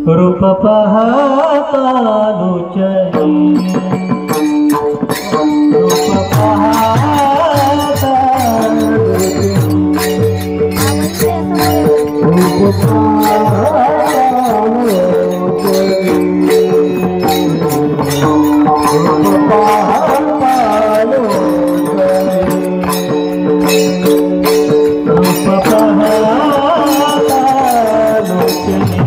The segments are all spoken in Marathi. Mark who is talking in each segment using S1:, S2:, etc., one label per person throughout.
S1: रूप पाहता लोचनी, रूप पाहता लोचनी, रूप पाहता लोचनी, रूप पाहता लोचनी, रूप पाहता लोचनी।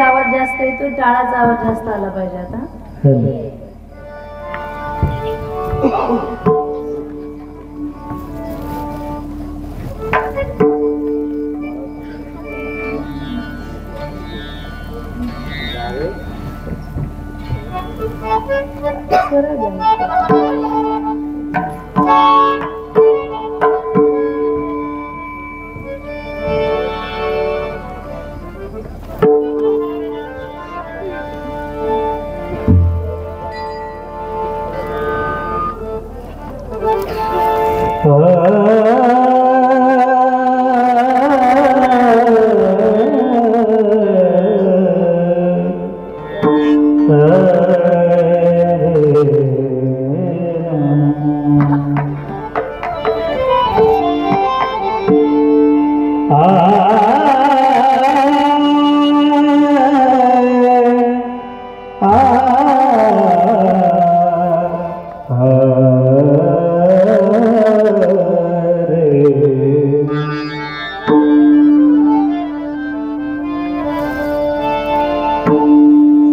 S2: आवाज जास्त येतो, टाळाचा आवाज जास्त आला पाहिजे आता.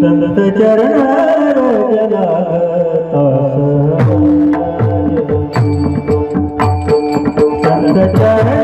S1: संत चरण रोजना संत चरण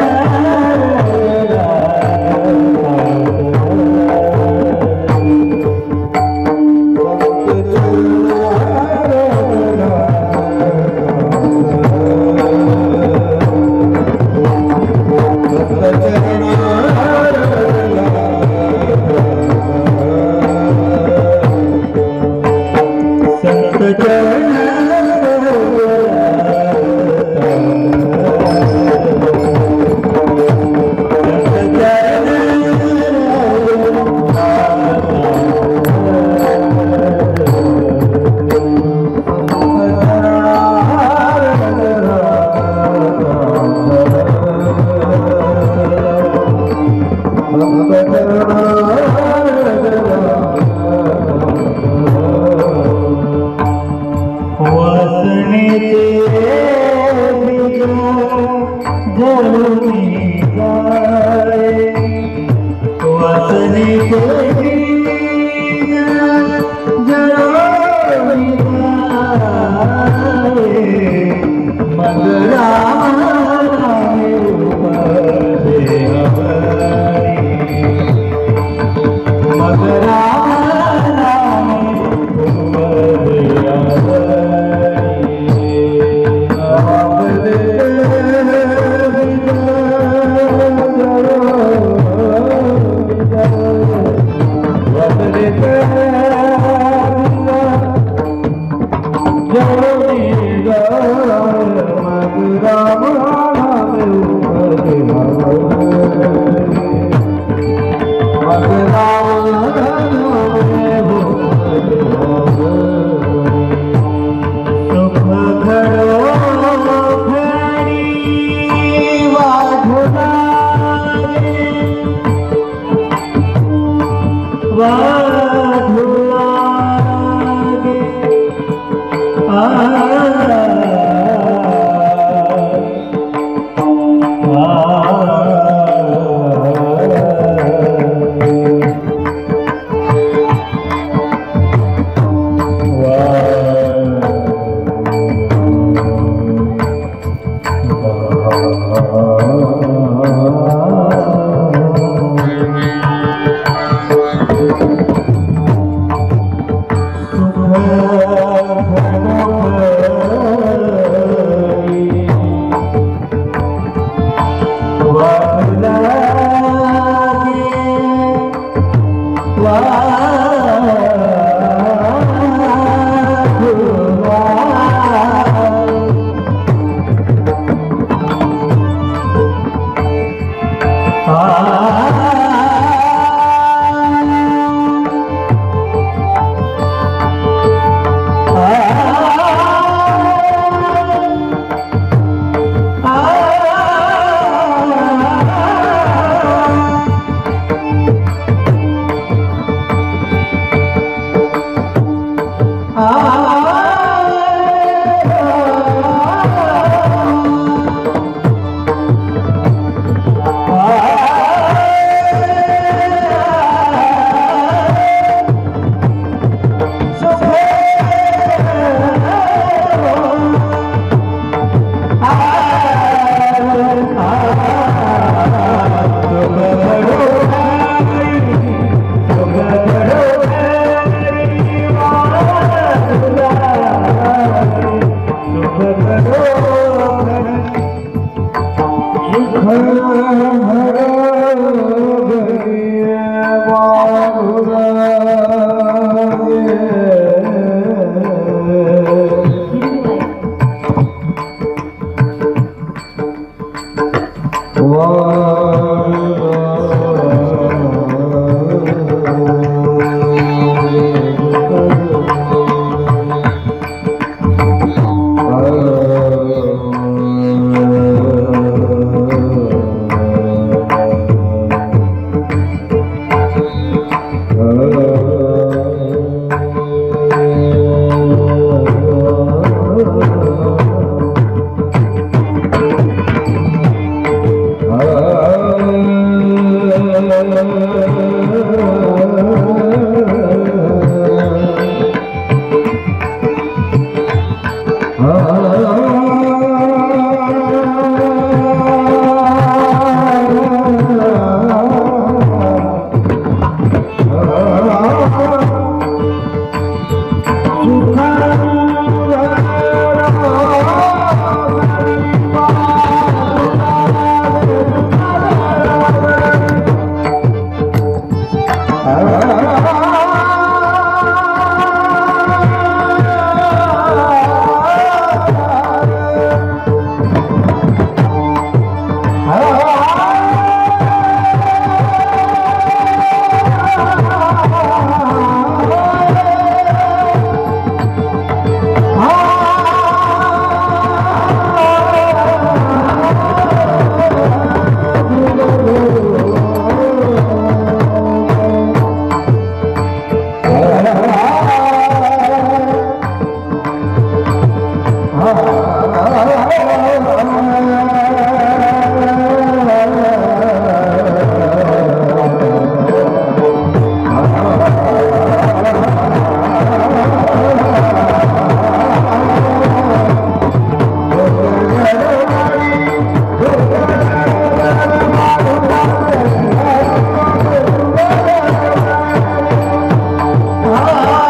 S1: Ah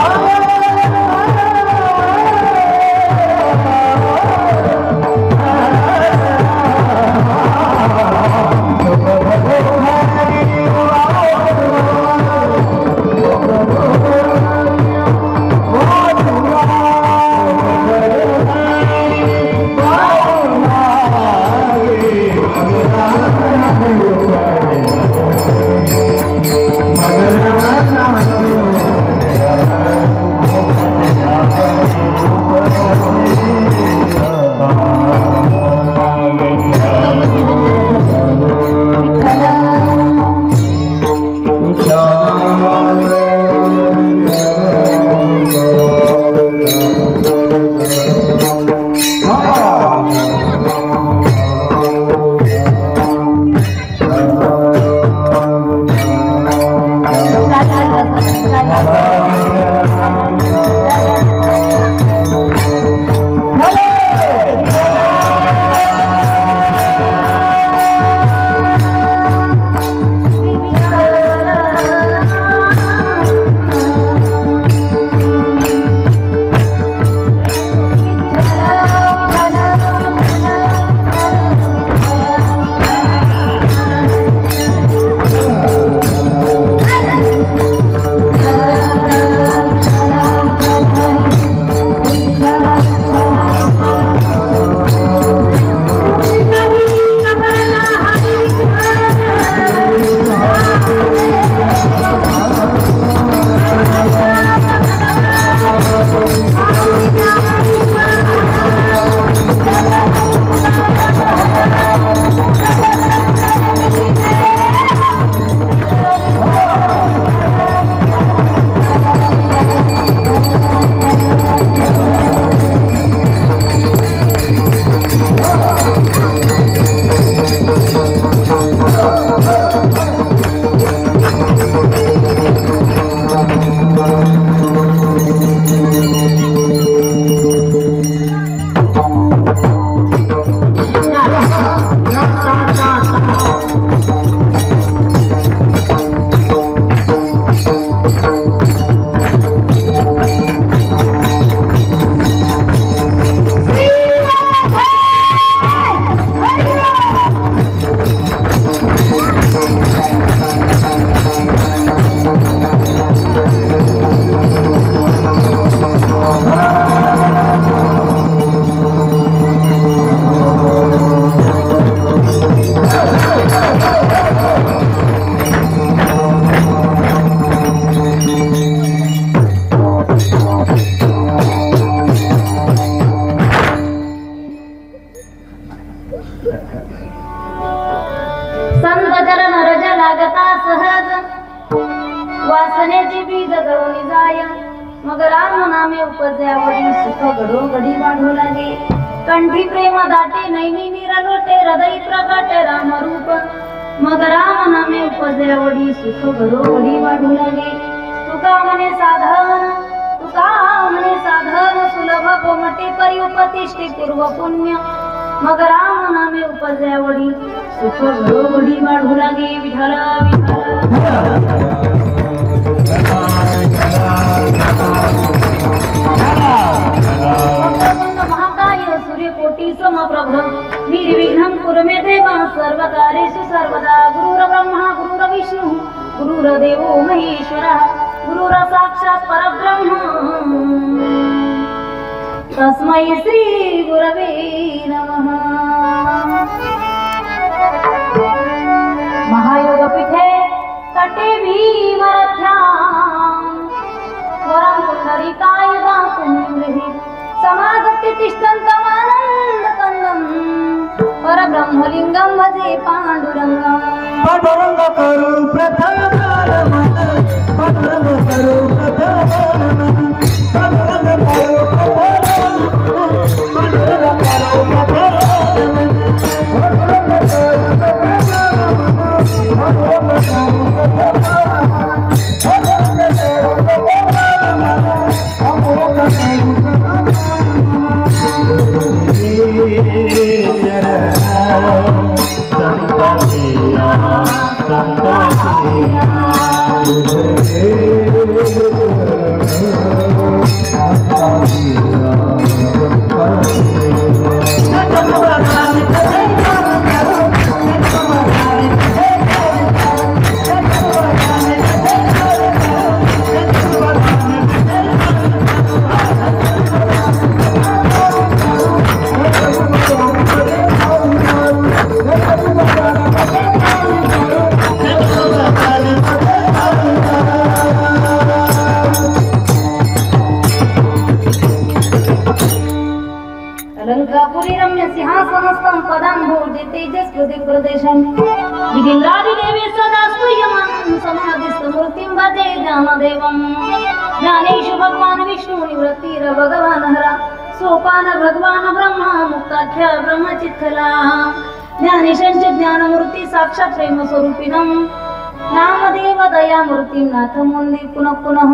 S2: जळून जाय मग राम नामे उपजयावरी सुख घडो घडी वाढू लागे कंठी प्रेम दाटे नैनी निरलोटे हृदय प्रगटे राम रूप मग राम नामे उपजयावरी सुख घडो घडी वाढू लागे तुका म्हणे साधन सुलभ कोमटे परी उपतिष्ठे पूर्व पुण्य मग राम नामे उपजयावरी सुख घडो घडी वाढू लागे विठ्ठल महाकाय सूर्यकोटि समप्रभ निर्विघ्नं कुरु मे देव सर्वकार्येषु सर्वदा गुरुर्ब्रह्मा गुरुर्विष्णु गुरुर्देवो महेश्वरः गुरुर साक्षात् परब्रह्म तस्मै श्री गुरवे नमः महायोग पीठे तटे भीमरथ्यां वरं पुंडरीकाय दातुं गृहीत समागत्य तिष्ठन्तमानन्दकन्दं परब्रह्मलिङ्गं भजे पाण्डुरङ्गम्
S1: पांडुरंग करू प्रथम पांडुरंग करू प्रथम पांडुरंग करू प्रथम पांडुरंग करू प्रथम
S2: अलंकापुरी रम्य सिंहासनस्थं पदाम्भोजे तेजस्कृति प्रदेशं विधिन्द्रादिदेवे सदा स्तूयमानं समाधिस्थमूर्तिं भजे ज्ञानदेवं ज्ञानेषु भगवान् विष्णु निवृत्तिर भगवान् हरा सोपान भगवान् ब्रह्मा मुक्ताख्य ब्रह्मचित्तला ज्ञानेशंच ज्ञानमूर्ती साक्षात् प्रेम स्वरूपिणं नामदेव दयामूर्तिं नाथं वन्दे पुनः पुनः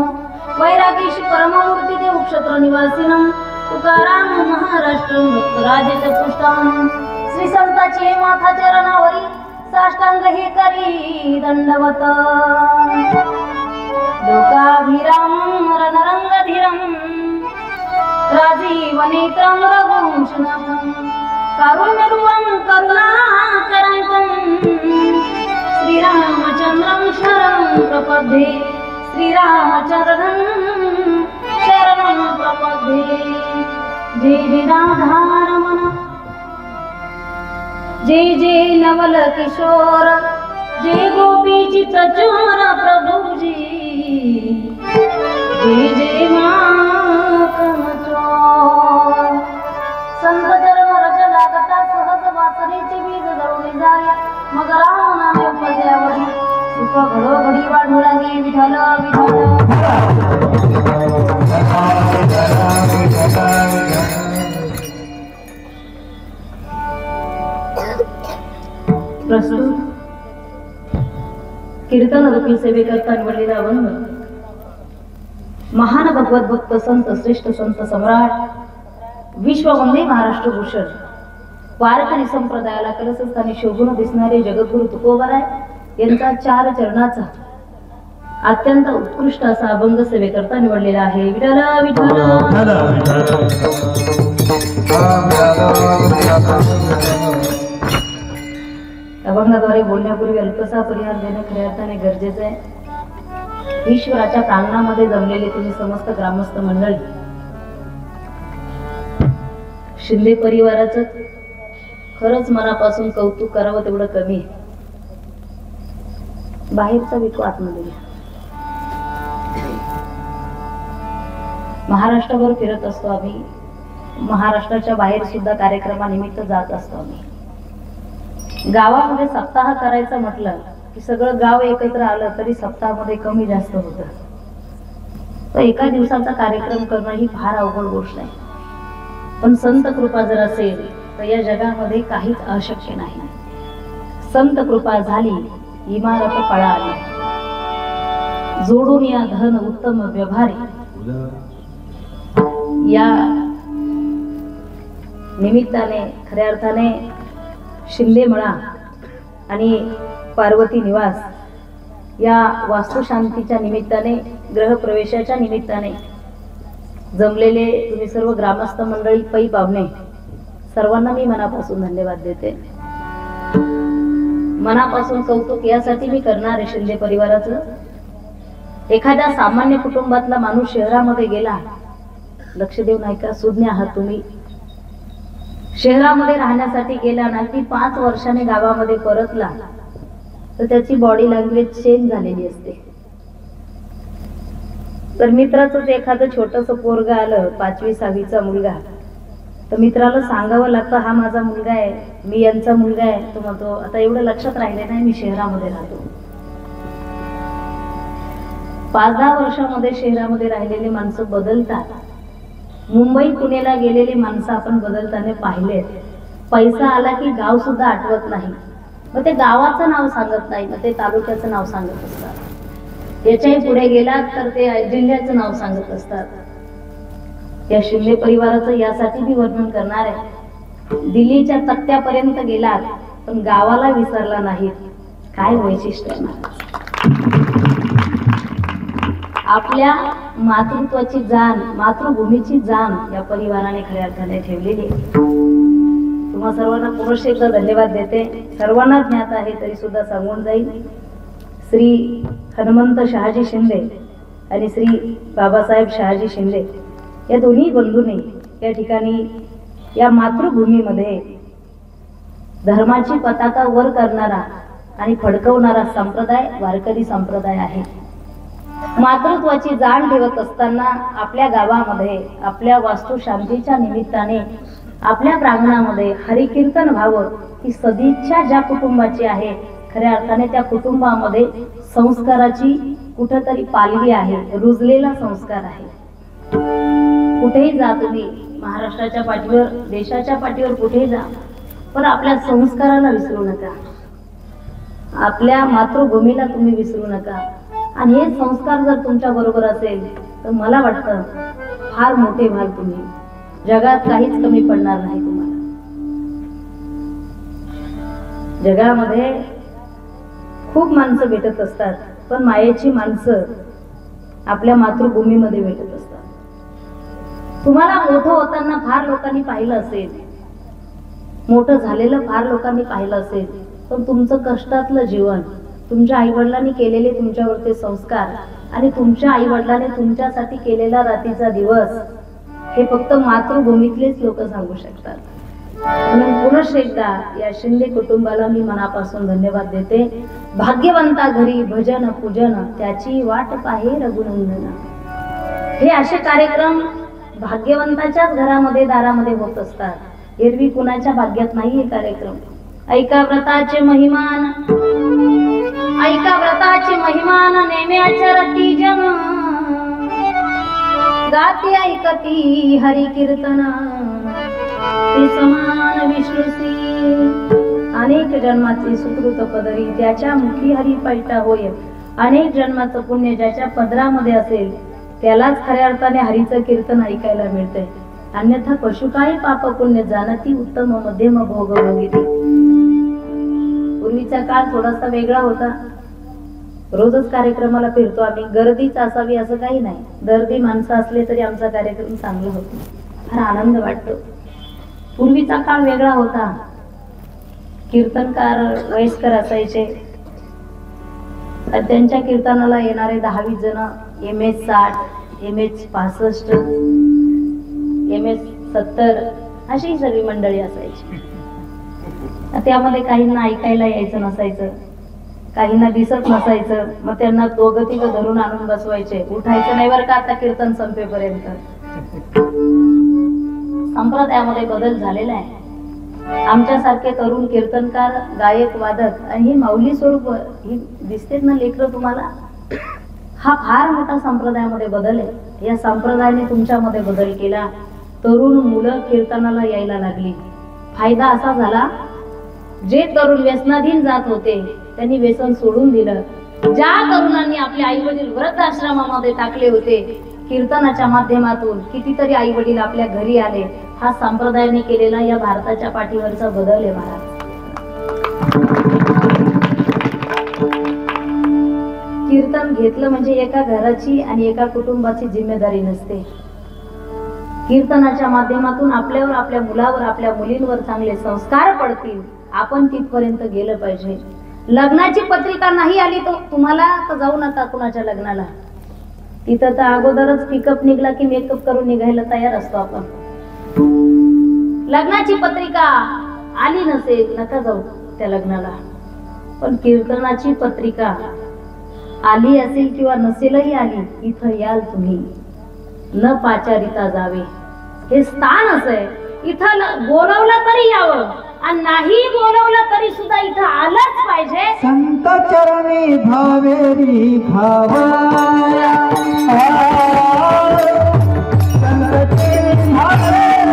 S2: वैरागीषु परममूर्ति देव क्षत्र निवासिनं तुकाराम महाराष्ट्र भक्तराजेच्या पुष्टानं श्री संताचे माथा चरणावरी साष्टांग हे करी दंडवत लोकाभिरामं रणरंगधीरं राजीवनेत्रं रघुवंशनाथं कारुण्यरूपं करुणाकरान्तं श्रीरामचन्द्रं शरणं प्रपद्ये श्रीरामचरणं शरणं प्रपद्ये जय जय राधारमण जय जय नवल किशोर जय गोपी चित चोर प्रभुजी जय जय माखन चोर संत चरण रज लागता सहज वासरीचे बीज दळून जाय मग राम नामे उपजयावरी सुख घडो घडी वाढू लागे विठ्ठल प्रस्तुत कीर्तन रूपी सेवेकरता निवडलेला वंदन महान भगवत भक्त संत श्रेष्ठ संत सम्राट विश्ववंदे महाराष्ट्र भूषण वारकरी संप्रदायाला कलसस्थानी शोभून दिसणारे जगद्गुरु तुकोबाराय यांचा 4 चरणाचा अत्यंत उत्कृष्ट असा अभंग सेवेकरता निवडलेला आहे विठ्ठल विठ्ठल अभंगाद्वारे बोलण्यापूर्वी अल्पसा परिहार देणे खऱ्या अर्थाने गरजेचे आहे। ईश्वराच्या प्रांगणामध्ये जमलेले तुम्ही समस्त ग्रामस्थ मंडळी शिंदे परिवाराचं खरंच मनापासून कौतुक करावं तेवढं कमी आहे। बाहेरचा विको आतमध्ये घ्या। महाराष्ट्रभर फिरत असतो आम्ही, महाराष्ट्राच्या बाहेर सुद्धा कार्यक्रमानिमित्त जात असतो आम्ही। गावामध्ये सप्ताह करायचं म्हटलं की सगळं गाव एकत्र आलं तरी सप्ताहामध्ये कमी जास्त होतं। तर एका दिवसाचा कार्यक्रम करणं ही फार अवघड गोष्ट आहे. पण संत कृपा जर असेल तर या जगामध्ये काहीच अशक्य नाही. संत कृपा झाली इमारत पळाली, जोडून या धन उत्तम व्यवहारी. या निमित्ताने खऱ्या अर्थाने शिंदेमळा आणि पार्वती निवास या वास्तुशांतीच्या निमित्ताने, ग्रहप्रवेशाच्या निमित्ताने जमलेले तुम्ही सर्व ग्रामस्थ मंडळी, पै पाहुणे, सर्वांना मी मनापासून धन्यवाद देते. मनापासून कौतुक यासाठी मी करणार आहे शिंदे परिवाराचं. एखाद्या सामान्य कुटुंबातला माणूस शहरामध्ये गेला, लक्ष देऊ नाही का, सुज्ञ आहात तुम्ही, शहरामध्ये राहण्यासाठी गेला ना, ती 5 वर्षाने गावामध्ये परतला तर त्याची बॉडी लँग्वेज चेंज झालेली असते. तर मित्राचं एखादं छोटस पोरग आलं, 5वी 6वीचा मुलगा, तर मित्राला सांगावं लागतं हा माझा मुलगा आहे, मी यांचा मुलगा आहे. तो म्हणतो आता एवढं लक्षात राहिले नाही, मी शहरामध्ये राहतो. 5-10 वर्षामध्ये शहरामध्ये राहिलेली माणसं बदलतात. मुंबई पुण्याला गेलेली माणसं आपण बदलताना पाहिलेत. पैसा आला की गाव सुद्धा आठवत नाही, मग ते गावाचं नाव सांगत नाही, मग ते तालुक्याचं नाव सांगत असतात. याच्याही पुढे गेलात तर ते जिल्ह्याचं नाव सांगत असतात. या शिंदे परिवाराचं यासाठी मी वर्णन करणार आहे. दिल्लीच्या तक्त्यापर्यंत गेलात पण गावाला विसरला नाहीत. काय वैशिष्ट्य आहे. आपल्या मातृत्वाची जाण, मातृभूमीची जाण या परिवाराने खऱ्या अर्थाने ठेवलेली आहे. तुम्हा सर्वांना पुनश्च एकदा धन्यवाद देते. सर्वांना ज्ञात आहे तरी सुद्धा सांगून जाईल. श्री हनुमंत शहाजी शिंदे आणि श्री बाबासाहेब शहाजी शिंदे या दोन्ही बंधूंनी या ठिकाणी या मातृभूमीमध्ये धर्माची पताका वर करणारा आणि फडकवणारा संप्रदाय वारकरी संप्रदाय आहे. मातृत्वाची जाण ठेवत असताना आपल्या गावामध्ये आपल्या वास्तुशांतीच्या निमित्ताने आपल्या प्रांगणामध्ये हरिकीर्तन व्हावं ही सदिच्छा ज्या कुटुंबाची आहे, खऱ्या अर्थाने त्या कुटुंबामध्ये संस्काराची कुठेतरी पालवी आहे, रुजलेला संस्कार आहे. कुठेही जा तुम्ही, महाराष्ट्राच्या पाठीवर, देशाच्या पाठीवर कुठेही जा, पण आपल्या संस्काराला विसरू नका, आपल्या मातृभूमीला तुम्ही विसरू नका. आणि हे संस्कार जर तुमच्या बरोबर असेल तर मला वाटतं फार मोठे व्हाल तुम्ही. जगात काहीच कमी पडणार नाही तुम्हाला. जगामध्ये खूप माणसं भेटत असतात, पण मायेची माणसं आपल्या मातृभूमीमध्ये भेटत असतात. तुम्हाला मोठं होताना फार लोकांनी पाहिलं असेल, मोठं झालेलं फार लोकांनी पाहिलं असेल, पण तुमचं कष्टातलं जीवन, तुमच्या आईवडिलांनी केलेले तुमच्यावरचे संस्कार आणि तुमच्या आईवडिलांनी तुमच्यासाठी केलेला रात्रीचा दिवस हे फक्त मातृभूमीतलेच लोक सांगू शकतात. म्हणून पुनश्च एकदा या शिंदे कुटुंबाला मी मनापासून धन्यवाद देते. भाग्यवंता घरी भजन पूजन त्याची वाट पाहे रघुनंदन. हे असे कार्यक्रम भाग्यवंताच्याच घरामध्ये दारामध्ये होत असतात. एरवी कुणाच्या भाग्यात नाही हे कार्यक्रम. ऐका व्रताचे महिमान, ऐका व्रताचे महिमान, नेम्याच्या रती जन गाती ऐकती हरी कीर्तन ते समान विष्णुसी. अनेक जन्माचे सुकृत पदरी त्याच्या मुखी हरी पैठा होय. अनेक जन्माचं पुण्य ज्याच्या पदरामध्ये असेल त्यालाच खऱ्या अर्थाने हरीचं कीर्तन ऐकायला मिळते. अन्यथा पशुकाही पाप पुण्य जाणती उत्तम मध्यम भोग भोगिती. पूर्वीचा काळ थोडासा वेगळा होता. रोजच कार्यक्रमाला फिरतो आम्ही, गर्दीच असावी असं काही नाही. गर्दी माणसं असले तरी आमचा कार्यक्रम चांगला होतो, फार आनंद वाटतो. पूर्वीचा काळ वेगळा होता. कीर्तनकार वयस्कर असायचे. त्यांच्या कीर्तनाला येणारे 10-20 जण MS 60, MS 65, MS 70 अशी सगळी मंडळी असायची. त्यामध्ये काहींना ऐकायला यायचं नसायचं, काहींना दिसत नसायचं. मग त्यांना दोघं तिघं धरून आणून बसवायचे. उठायचं नाही बरं का आता कीर्तन संपेपर्यंत. संप्रदायामध्ये बदल झालेला आहे. आमच्यासारखे तरुण कीर्तनकार, गायक, वादक आणि ही माऊली स्वरूप ही दिसतेच ना लेकरं तुम्हाला. हा फार मोठा संप्रदायामध्ये बदल आहे. या संप्रदायाने तुमच्यामध्ये बदल केला. तरुण मुलं कीर्तनाला यायला लागली. फायदा असा झाला, जे तरुण व्यसनाधीन जात होते त्यांनी व्यसन सोडून दिलं. ज्या तरुणांनी आपले आई वडील वृद्धाश्रमामध्ये टाकले होते, कीर्तनाच्या माध्यमातून कितीतरी आई वडील आपल्या घरी आले. हा संप्रदायाने केलेला या भारताच्या पाठीवरचा बदल आहे महाराज. कीर्तन घेतलं म्हणजे एका घराची आणि एका कुटुंबाची जिम्मेदारी नसते. कीर्तनाच्या माध्यमातून आपल्यावर, आपल्या मुलावर, आपल्या मुलींवर चांगले संस्कार पडतील. आपण तिथपर्यंत गेलं पाहिजे. लग्नाची पत्रिका नाही आली तर तुम्हाला तर जाऊ नका कुणाच्या लग्नाला. तिथं तर अगोदरच पिकअप निघला की मेकअप करून निघायला तयार असतो आपण. लग्नाची पत्रिका आली नसेल नका जाऊ त्या लग्नाला. पण कीर्तनाची पत्रिका आली असेल किंवा नसेलही आली, इथं याल तुम्ही. न पाचारिता जावे हे स्थान असं आहे. इथं बोलवलं तरी यावं आणि नाही बोलवलं तरी सुद्धा इथं आलंच पाहिजे.
S1: संत चरणी भावेरी भावाया, संत चरणी भावेरी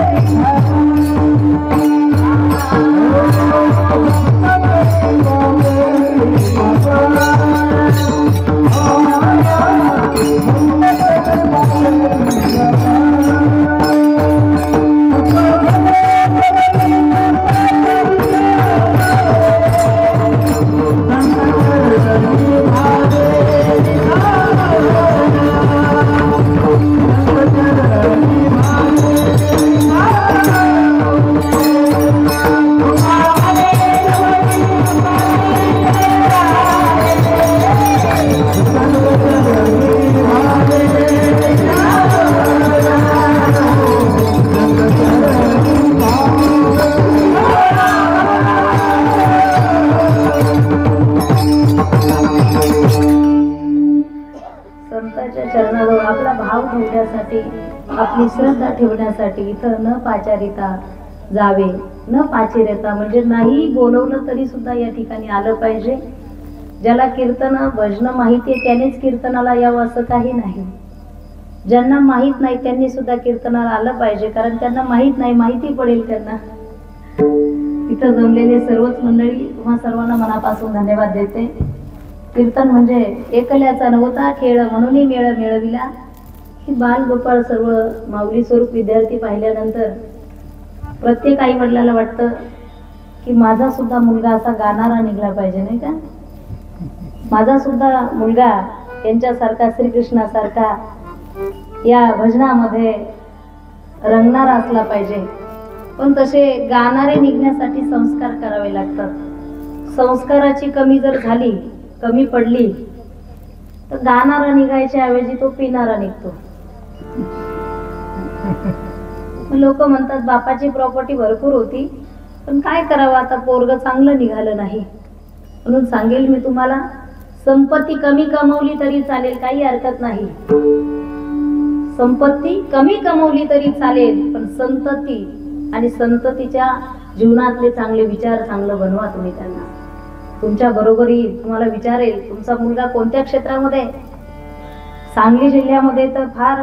S1: आपली श्रद्धा ठेवण्यासाठी इथं न पाचारिता जावे. न पाचिरेता म्हणजे नाही बोलवलं तरी सुद्धा या ठिकाणी आलं पाहिजे. ज्याला कीर्तन भजन माहिती आहे त्यानेच कीर्तनाला यावं असं काही नाही. ज्यांना माहित नाही त्यांनी सुद्धा कीर्तनाला आलं पाहिजे, कारण त्यांना माहित नाही, माहिती पडेल त्यांना. इथं जमलेले सर्वच मंडळी तुम्हा सर्वांना मनापासून धन्यवाद देते. कीर्तन म्हणजे एकल्याचा नव्हता खेळ म्हणूनही मेळ मिळविला. ही बाल गोपाळ सर्व माऊली स्वरूप विद्यार्थी पाहिल्यानंतर प्रत्येक आई वडिलाला वाटतं की माझा सुद्धा मुलगा असा गाणारा निघला पाहिजे, नाही का? माझा सुद्धा मुलगा यांच्यासारखा श्रीकृष्णासारखा या भजनामध्ये रंगणारा असला पाहिजे. पण तसे गाणारे निघण्यासाठी संस्कार करावे लागतात. संस्काराची कमी जर झाली, कमी पडली, तर गाणारा निघायच्या ऐवजी तो पिणारा निघतो. लोक म्हणतात बापाची प्रॉपर्टी भरपूर होती, पण काय करावं आता, पोरग चांगलं निघालं नाही. म्हणून सांगेल मी तुम्हाला, संपत्ती कमी कमवली तरी चालेल, काही हरकत नाही. संपत्ती कमी कमवली तरी चालेल, पण संतती आणि संततीच्या जीवनातले चांगले विचार चांगलं बनवा तुम्ही त्यांना. तुमच्या बरोबरी तुम्हाला विचारेल तुमचा मुलगा कोणत्या क्षेत्रामध्ये. सांगली जिल्ह्यामध्ये तर फार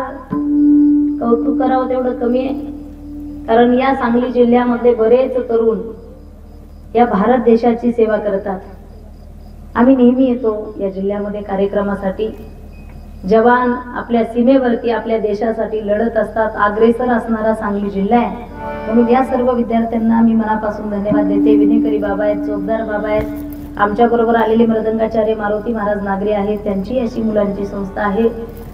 S1: कौतुक करावं तेवढं कमी आहे, कारण या सांगली जिल्ह्यामध्ये बरेच तरुण या भारत देशाची सेवा करतात. आम्ही नेहमी येतो या जिल्ह्यामध्ये कार्यक्रमासाठी. जवान आपल्या सीमेवरती आपल्या देशासाठी लढत असतात. अग्रेसर असणारा सांगली जिल्हा आहे. म्हणून या सर्व विद्यार्थ्यांना मी मनापासून धन्यवाद देते. विनेकरी बाबा आहेत, चोपदार बाबा आहेत, आमच्या बरोबर आलेले मृदंगाचार्य मारुती महाराज नागरे आहेत, त्यांची अशी मुलांची संस्था आहे.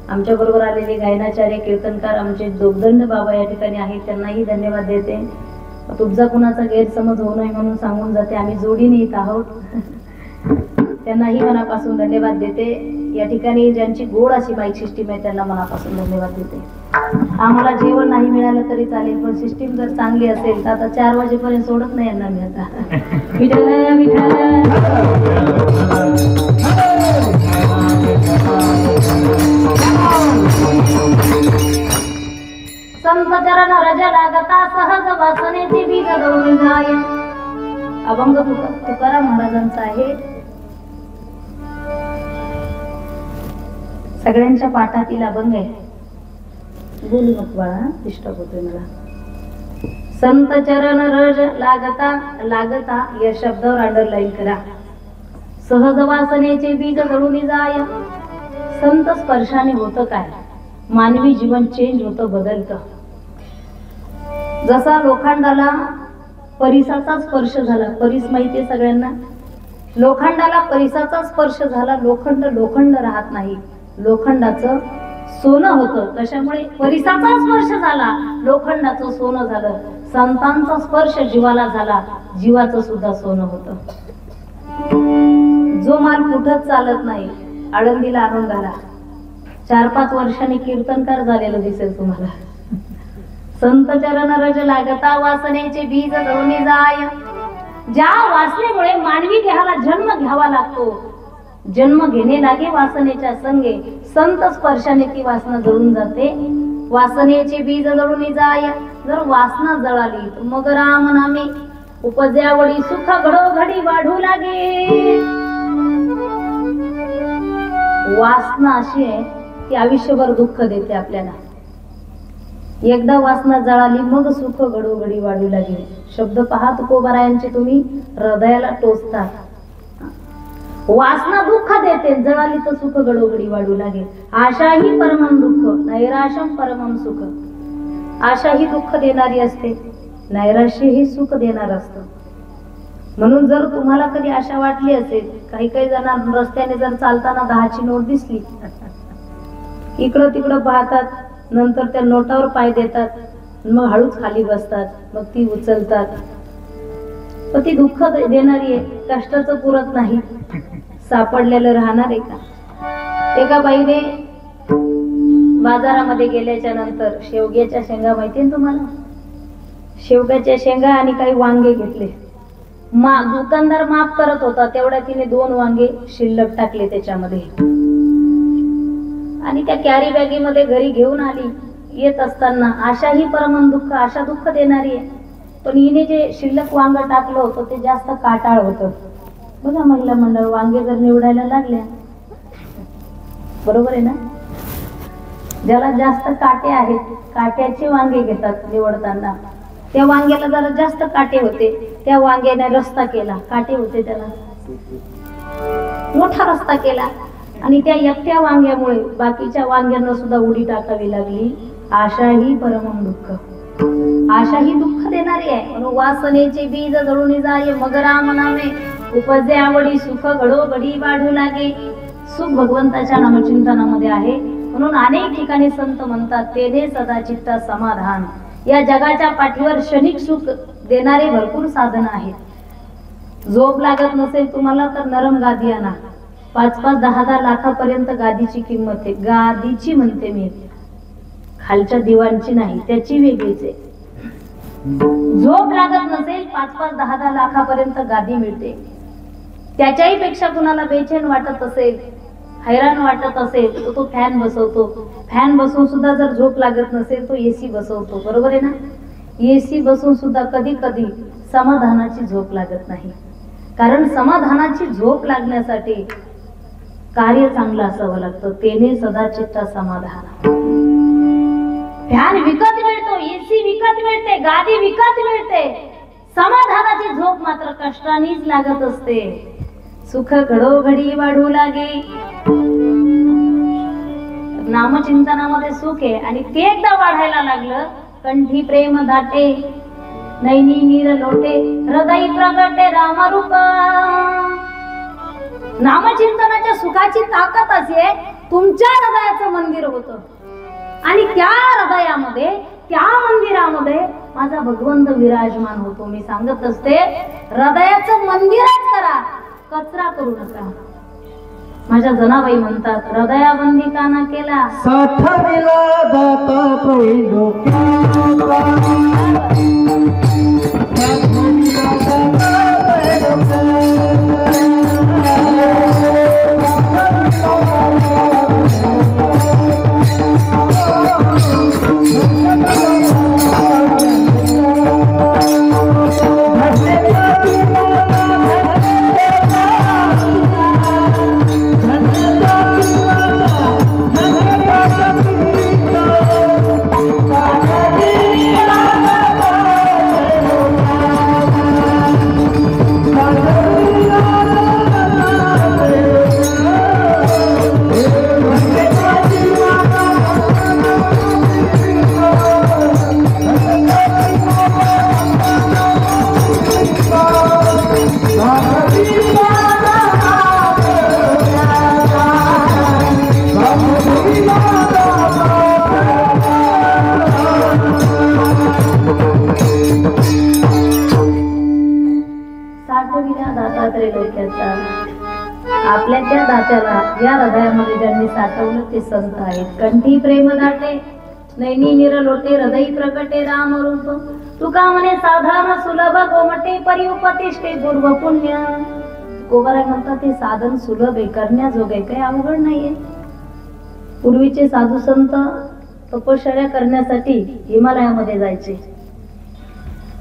S1: आमच्या बरोबर आलेले गायनाचार्य कीर्तनकार आमचे दोगदंड बाबा या ठिकाणी आहेत, त्यांनाही धन्यवाद देते. तुमचा कुणाचा गैरसमज होऊ नये म्हणून सांगून जाते, आम्ही जोडीने येत आहोत. त्यांनाही मनापासून धन्यवाद देते. या ठिकाणी ज्यांची गोड अशी माईक सिस्टीम आहे त्यांना मनापासून धन्यवाद देते. आम्हाला जेवण नाही मिळालं तरी चालेल, पण सिस्टीम जर चांगली असेल तर आता 4 वाजेपर्यंत सोडत नाही यांना मी आता. विठ्ठल विठ्ठल संत चरण रज लागता सहज वासनेची बीज गौरी जाय. अभंग तुकाराम महाराजांचा आहे. सगळ्यांच्या पाठातील अभंग आहे. बोलू नको बाळा, डिस्टर्ब होतोय मला. संत चरण रज लागता लागता या शब्दावर अंडरलाईन करा. सहज वासनेचे बीज जळून जाय. संत स्पर्शाने होतं काय? मानवी जीवन चेंज होतं, बदलतं. जसा लोखंडाला परिसाचा स्पर्श झाला, परिस माहितीये सगळ्यांना. लोखंडाला परिसाचा स्पर्श झाला, लोखंड लोखंड राहत नाही, लोखंडाचं सोनं होतं. कशामुळे? परिसाचा स्पर्श झाला, लोखंडाचं सोनं झालं. संतांचा स्पर्श जीवाला झाला, जीवाचं सुद्धा सोनं होतं. जो माल कुठंच चालत नाही, आळंदीला आणून घाला. 4-5 वर्षांनी कीर्तनकार झालेलं दिसेल तुम्हाला. संत चरण रज लागता वासनेचे बीज जळून जाय. ज्या वासनेमुळे मानवी देहाला जन्म घ्यावा लागतो, जन्म घेणे लागे वासनेच्या संगे, संत स्पर्शाने ती वासना जळून जाते. वासनेचे बीज जळून जाय. जर वासना जळाली तर मग राम नामे उपज्यावडी सुख घडोघडी वाढू लागे. वासना अशी आहे ती आयुष्यभर दुःख देते आपल्याला. एकदा वासना जळाली मग सुख घडोघडी वाढू लागेल. शब्द पहा तुकोबारायांचे, तुम्ही हृदयाला टोचतात. वासना दुःख देते, जळाली तर सुख घडोघडी वाढू लागेल. आशा ही परमम दुःख, नैराश्यम परमम सुख. आशा ही दुःख देणारी असते, नैराश्य ही सुख देणार असतं. म्हणून जर तुम्हाला कधी आशा वाटली असेल, काही काही जण रस्त्याने जर चालताना 10ची नोट दिसली, इकडं तिकडं पाहतात, नंतर त्या नोटावर पाय देतात, मग हळूच खाली बसतात, मग ती उचलतात. पण ती दुःख देणारी आहे, कष्टाचं पुरत नाही, सापडलेलं राहणार आहे का? एका बाईने बाजारामध्ये गेल्याच्या नंतर शेवग्याच्या शेंगा, माहितीये तुम्हाला, शेवग्याच्या शेंगा आणि काही वांगे घेतले. दुकानदार माफ करत होता, तेवढ्या तिने 2 वांगे शिल्लक टाकले त्याच्यामध्ये आणि त्या कॅरी बॅगीमध्ये घरी घेऊन आली. येत असताना आशा ही परमम दुःख, आशा दुःख देणारी आहे. पण हिने जे शिल्लक वांग टाकलं होतं ते जास्त काटाळ होतं. बघा महिला मंडळ, वांगे जर निवडायला लागल्या, बरोबर आहे ना, ज्याला जास्त काटे आहेत, काट्याचे वांगे घेतात निवडताना. त्या वांग्याला जरा जास्त काटे होते, त्या वांग्याने रस्ता केला, काटे होते त्याला, मोठा रस्ता केला आणि त्या एकट्या वांग्यामुळे बाकीच्या वांग्यांना सुद्धा उडी टाकावी लागली. आशा ही परमम दुःख, आशा ही दुःख देणारी आहे. म्हणून वासनेचे बीज जळून जाय, मग राम नामे उपजे आवडी सुख घडोघडी वाढू लागे. सुख भगवंताच्या नामचिंतनामध्ये आहे. म्हणून अनेक ठिकाणी संत म्हणतात, तेने सदा चित्ता समाधान. या जगाच्या पाठीवर क्षणिक सुख देणारे भरपूर साधन आहेत. झोप लागत नसेल तुम्हाला तर नरम गादी आणा. 5-5, 10-10 लाखापर्यंत गादीची किंमत आहे. गादीची म्हणते मी, खालच्या दिवाणची नाही, त्याची वेगळीच आहे. झोप लागत नसेल 5-5, 10-10 लाखापर्यंत गादी मिळते. त्याच्याही पेक्षा कुणाला बेचैन वाटत असेल, हैराण वाटत असेल, तो फॅन बसवतो. फॅन बसवून सुद्धा जर झोप लागत नसेल तो एसी बसवतो, बरोबर आहे ना. एसी बसवून सुद्धा कधी कधी समाधानाची झोप लागत नाही. कारण समाधानाची झोप लागण्यासाठी कार्य चांगलं असावं लागतं. तेने सदा चित्ता समाधान. फॅन विकत मिळतो, एसी विकत मिळते, गादी विकत मिळते, समाधानाची झोप मात्र कष्टानेच लागत असते. सुख घडोघडी वाढू लागे. नामचिंतनामध्ये सुख आहे आणि ते एकदा वाढायला लागलं, कंठी प्रेम दाटे, नैनी नीर लोटे, हृदय प्रगटे रामरूप. नामचिंतनाच्या सुखाची ताकद अशी आहे, तुमच्या हृदयाचं मंदिर होतं आणि त्या हृदयामध्ये, त्या मंदिरामध्ये माझा भगवंत विराजमान होतो. मी सांगत असते, हृदयाचं मंदिरच करा, कचरा करू नका. माझ्या जनाबाई म्हणतात, हृदयाबंदी काना केला
S3: साठविला दाता प्रविंदो
S1: त्याला या हृदयामध्ये ज्यांनी साठवलं ते संत आहेत. कंठी प्रेम दाटे, नैनी निरलोटे, हृदयी प्रकटे राम रूप. तुका म्हणे साधारण सुलभ गोमटे, परिउपतिष्ठे पूर्व पुण्य. कोबाराय म्हणतात ते साधन सुलभ आहे, करण्याजोगे काही अवघड नाहीये. पूर्वीचे साधू संत तपश्चर्या करण्यासाठी हिमालयामध्ये जायचे.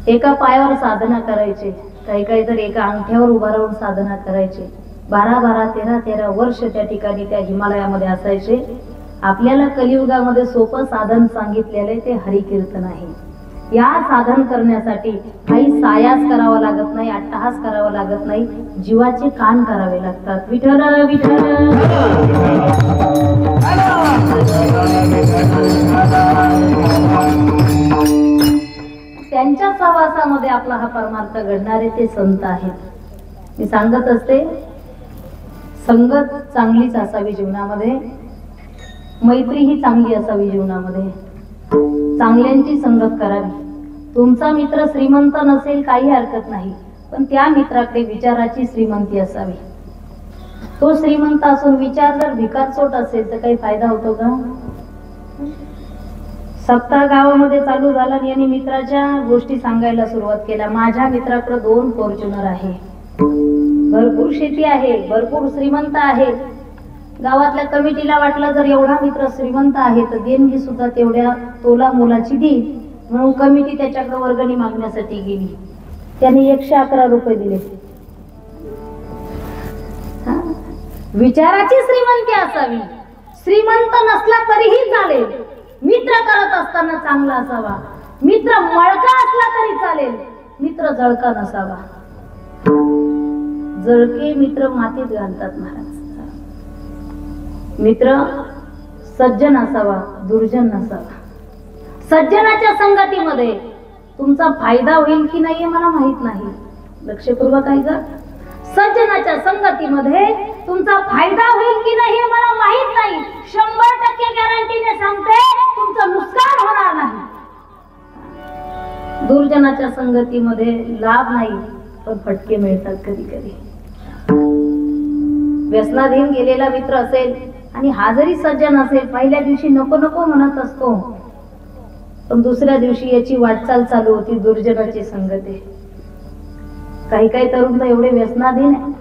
S1: एका पायावर साधना करायचे, काही काही तर एका अंगठ्यावर उभा राहून साधना करायचे. 12-12, 13-13 वर्ष त्या ठिकाणी त्या हिमालयामध्ये असायचे. आपल्याला कलियुगामध्ये सोपं साधन सांगितलेले ते हरिकीर्तन आहे. या साधन करण्यासाठी काही सायास करावा लागत नाही, अट्टहास करावा लागत नाही, जीवाचे कान करावे लागतात. विठ्ठल विठ्ठल. त्यांच्या सहवासामध्ये आपला हा परमार्थ घडणारे ते संत आहेत. मी सांगत असते संगत चांगलीच असावी जीवनामध्ये, मैत्री ही चांगली असावी जीवनामध्ये, चांगल्यांची संगत करावी. तुमचा मित्र श्रीमंत नसेल काही हरकत नाही, पण त्या मित्राकडे विचाराची श्रीमंती असावी. तो श्रीमंत असून विचार जर भिकारचोट असेल तर काही फायदा होतो का? सप्ताह गावामध्ये चालू झाला आणि यांनी मित्राच्या गोष्टी सांगायला सुरुवात केल्या. माझ्या मित्राकडे 2 फॉर्च्युनर आहे, भरपूर शेती आहे, भरपूर श्रीमंत आहे. गावातल्या कमिटीला वाटलं जर एवढा मित्र श्रीमंत आहे तर देणगी सुद्धा तेवढ्या तोला मोलाची देईल, म्हणून कमिटी त्याच्याकडे वर्गणी मागण्यासाठी गेली. त्याने 111 रुपये दिले. विचाराची श्रीमंती असावी. श्रीमंत नसला तरीही चालेल, मित्र करत असताना चांगला असावा. मित्र मळका असला तरी चालेल, मित्र जळका नसावा. जळके मित्र मातीत घालतात महाराज. मित्र सज्जन असावा, दुर्जन नसावा. सज्जनाच्या संगतीमध्ये तुमचा फायदा होईल की नाही मला माहित नाही, लक्षपूर्वक ऐका. सज्जनाच्या संगतीमध्ये तुमचा फायदा होईल की नाही हे मला माहित नाही, 100% गॅरंटीने सांगते तुमचं नुकसान होणार नाही. दुर्जनाच्या संगतीमध्ये लाभ नाही पण फटके मिळतात कधी कधी. व्यसनाधीन गेलेला मित्र असेल आणि हा जरी सज्जन असेल, पहिल्या दिवशी नको नको म्हणत असतो, पण दुसऱ्या दिवशी याची वाटचाल चालू होती. दुर्जनाची संगती. काही काही तरुण तर एवढे व्यसनाधीन आहे,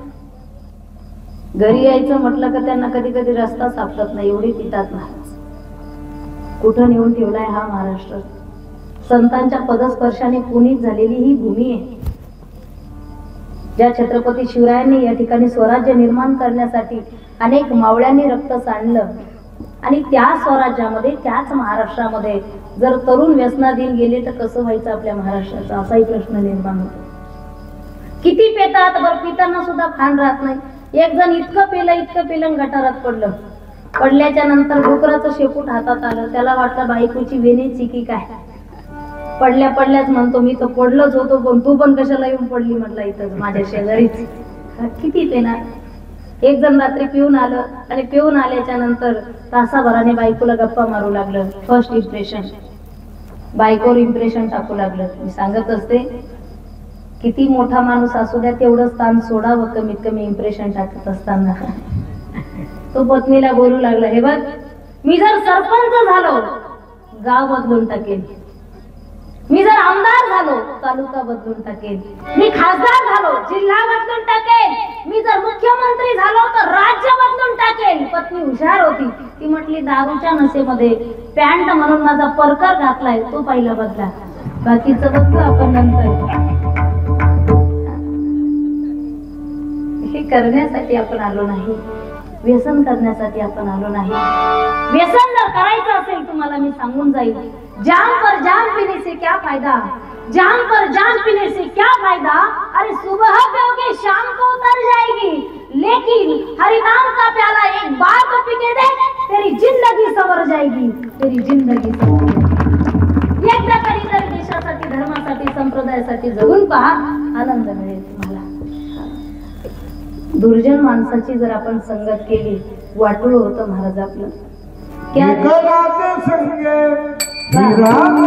S1: घरी यायचं म्हटलं का त्यांना कधी कधी रस्ता सापडत नाही, एवढी पितात नाही. कुठं नेऊन ठेवलाय हा महाराष्ट्र. संतांच्या पदस्पर्शाने पुनीत झालेली ही भूमी आहे. ज्या छत्रपती शिवरायांनी या ठिकाणी स्वराज्य निर्माण करण्यासाठी अनेक मावळ्यांनी रक्त सांडलं, आणि त्या स्वराज्यामध्ये त्याच महाराष्ट्रामध्ये जर तरुण व्यसनाधीन गेले तर कसं व्हायचं आपल्या महाराष्ट्राचा, असाही प्रश्न निर्माण होतो. किती पेतात, बरं पिताना सुद्धा खाण राहत नाही. एक जण इतकं पेलं गटारात पडलं. पडल्याच्या नंतर डुकराचं शेपूट हातात आलं. त्याला वाटलं बायकोची वेणीची की काय. पडल्याच म्हणतो मी तर पडलोच होतो, पण तू पण कशाला येऊन पडली म्हटलं इथं माझ्या शेजारीच. किती पेणार. एक जण रात्री पिऊन आलं आणि पिऊन आल्याच्या नंतर तासाभराने बायकोला गप्पा मारू लागलं. फर्स्ट इम्प्रेशन, बायकोवर इम्प्रेशन टाकू लागलं. मी सांगत असते किती मोठा माणूस असू द्या तेवढं स्थान सोडावं कमीत कमी इम्प्रेशन टाकत असताना. तो पत्नीला बोलू लागला, हे बघ मी जर सरपंच झालो गाव बदलून टाकेल, मी जर आमदार झालो तालुका बदलून टाकेल, मी खासदार झालो जिल्हा बदलून टाकेल, मी जर मुख्यमंत्री झालो तर राज्य बदलून टाकेल. पत्नी हुशार होती, ती म्हटली दारूच्या नशेमध्ये पॅन्ट म्हणून माझा परकर घातलाय तो पहिला बदला, बाकीचं बदलू आपण नंतर. हे करण्यासाठी आपण आलो नाही, व्यसन करण्यासाठी आपण आलो नाही. व्यसन जर करायचं असेल तुम्हाला मी सांगून जाईल, जाम पर जाम पीने से क्या फायदा, जाम पर जाम पीने से क्या फायदा, अरे सुबह पियोगे शाम को उतर जाएगी, लेकिन हरि नाम का प्याला एक बार तो पी के देख, तेरी जिंदगी संवर जाएगी, तेरी जिंदगी संवर जाएगी. एकदा कधीतरी देशासाठी, धर्मासाठी, संप्रदायासाठी जगून पहा, आनंद मिळेल तुम्हाला. दुर्जन माणसाची जर आपण संगत केली, वाटोळ होतं महाराज आपलं. क्या
S3: राम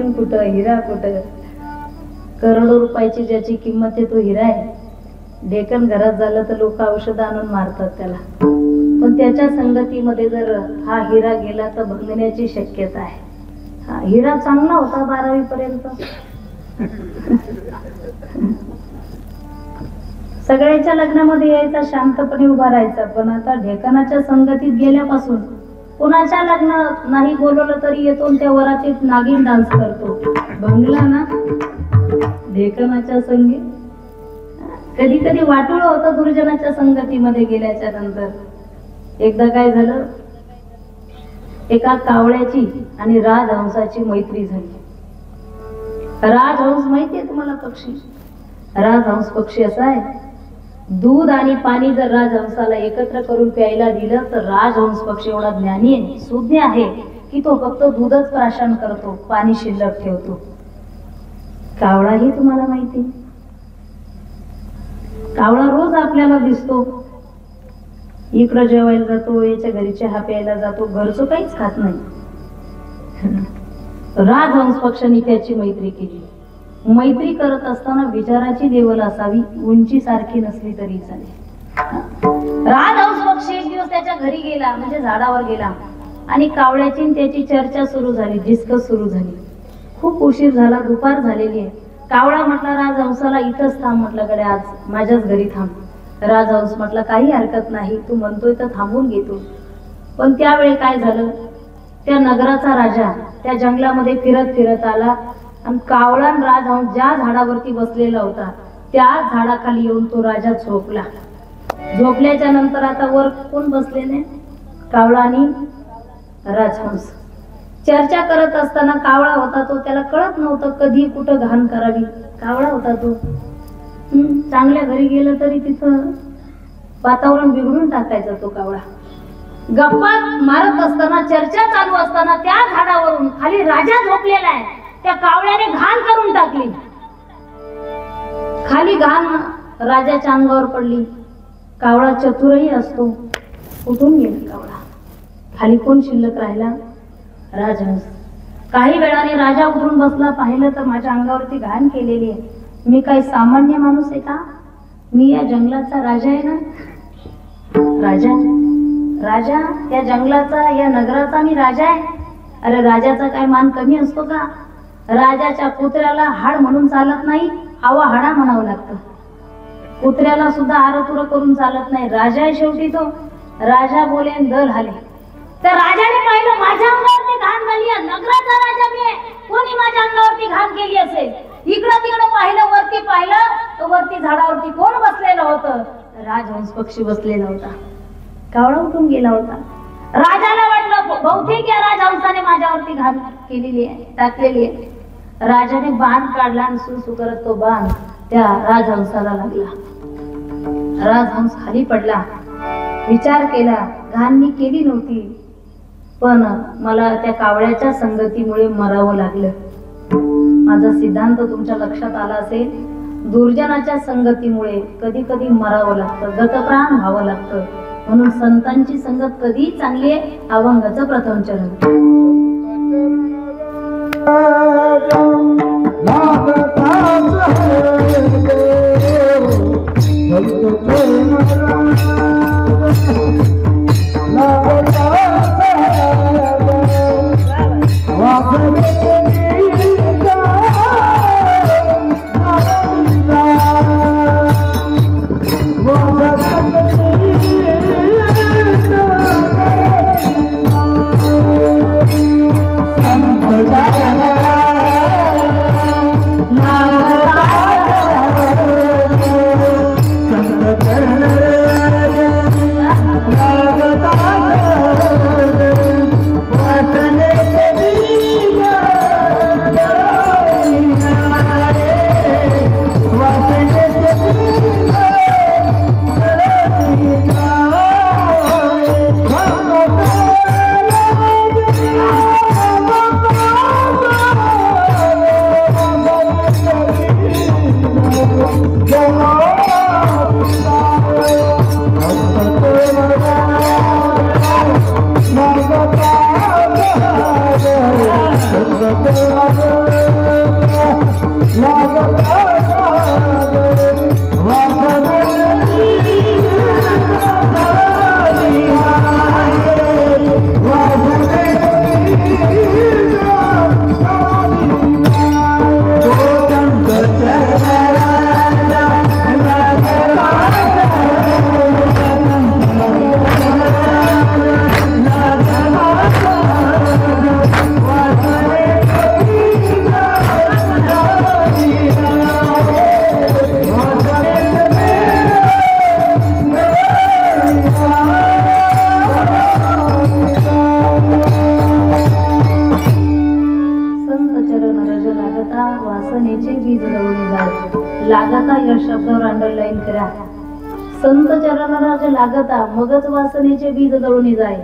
S1: डेक्कन कुठं, हिरा कुठं. करोडो रुपयाची ज्याची किंमत आहे तो हिरा आहे. डेक्कन घरात झालं तर लोक औषध आणून मारतात त्याला, पण त्याच्या संगतीमध्ये जर हा हिरा गेला तर भंगण्याची शक्यता आहे. हा हिरा चांगला होता 12वी पर्यंत. सगळ्याच्या लग्नामध्ये यायचा, शांतपणे उभा राहायचा, पण आता ढेकणाच्या संगतीत गेल्यापासून कुणाच्या लग्न नाही बोलवलं तरी येतो आणि त्या वरातीत नागिन डान्स करतो. भंगला ना ढेकणाच्या संगीत. कधी कधी वाटोळ होतं दुर्जनाच्या संगतीमध्ये गेल्याच्या नंतर. एकदा काय झालं, एका कावळ्याची आणि राजहंसाची मैत्री झाली. राजहंस माहितीये तुम्हाला पक्षी? राजहंस पक्षी असा आहे, दूध आणि पाणी जर राजहंसाला एकत्र करून प्यायला दिलं तर राजहंस पक्षी एवढा ज्ञानी आहे, सुज्ञ आहे की तो फक्त दूधच प्राशन करतो, पाणी शिल्लक ठेवतो. कावळाही तुम्हाला माहिती, कावळा रोज आपल्याला दिसतो, इकडं जेवायला जातो, याच्या घरी चहा प्यायला जातो, घरचं काहीच खात नाही. राजहंस पक्षाने त्याची मैत्री केली. मैत्री करत असताना विचाराची लेवल असावी, उंची सारखी नसली तरी चालेल. राजहंस पक्षी एक दिवस त्याच्या घरी गेला, म्हणजे झाडावर गेला, आणि कावळ्याची त्याची चर्चा सुरू झाली, डिस्कस सुरू झाली. खूप उशीर झाला, दुपार झालेली आहे. कावळा म्हटला राजहंसाला, इथंच थांब म्हटलं, कडे आज माझ्याच घरी थांब. राजहंस म्हटलं काही हरकत नाही, तू म्हणतोय तर थांबून घेतो. पण त्यावेळी काय झालं, त्या नगराचा राजा त्या जंगलामध्ये फिरत फिरत आला आणि कावळा आणि राजहंस ज्या झाडावरती बसलेला होता त्या झाडाखाली येऊन तो राजा झोपला. झोपल्याच्या नंतर आता वर कोण बसलेले, कावळा आणि राजहंस. चर्चा करत असताना कावळा होता तो, त्याला कळत नव्हतं कधी कुठं घाण करावी. कावळा होता तो, चांगल्या घरी गेलं तरी तिथं वातावरण बिघडून टाकायचा तो कावळा. गप्पा मारत असताना, चर्चा चालू असताना त्या झाडावरून खाली राजा झोपलेला आहे, त्या कावळ्याने घाण करून टाकली. खाली घाण राजाच्या अंगावर पडली. कावळा चतुरही असतो, उठून गेला कावळा. खाली कोण शिल्लक राहिला, राजहंस. काही वेळाने राजा उठून बसला, पाहिलं तर माझ्या अंगावरती घाण केलेली आहे. मी काही सामान्य माणूस आहे का? मी या जंगलाचा राजा आहे ना. राजा, राजा या जंगलाचा, या नगराचा मी राजा आहे. अरे राजाचा काय मान कमी असतो का? राजाच्या कुत्र्याला हाड म्हणून चालत नाही, हवा हाडा म्हणावं लागतं. कुत्र्याला सुद्धा आरतुर करून चालत नाही. राजा आहे शेवटी तो. राजा बोले दल हाले. तर राजाने पाहिलं माझ्या अंगावरती घाण झाली आहे, नगराचा राजा मी आहे, कोणी माझ्या अंगावरती घाण केली असेल. इकडं तिकडं पाहिलं, वरती पाहिलं तर वरती झाडावरती कोण बसलेलं होतं, राजहंस पक्षी बसलेला होता. कावळा उठून गेला होता. राजाला वाटलं बहुतेक या राजहंसाने माझ्यावरती घाण केलेली आहे, टाकलेली आहे. राजाने बाण काढला आणि सुसू करत तो बाण त्या राजहंसाला लागला. राजहंस खाली पडला. विचार केला, घाण मी केली नव्हती, पण मला त्या कावळ्याच्या संगतीमुळे मरावं लागलं. माझा सिद्धांत तुमच्या लक्षात आला असेल. दुर्जनाच्या संगतीमुळे कधी कधी मरावं लागतं, गतप्राण व्हावं लागतं. म्हणून संतांची संगत कधी चांगली आहे. अभंगाचं प्रथम चरण.
S3: Thank you.
S1: फिरा. संत चरणाला जे लागता मगच वासनेचे बीज जळून जाय.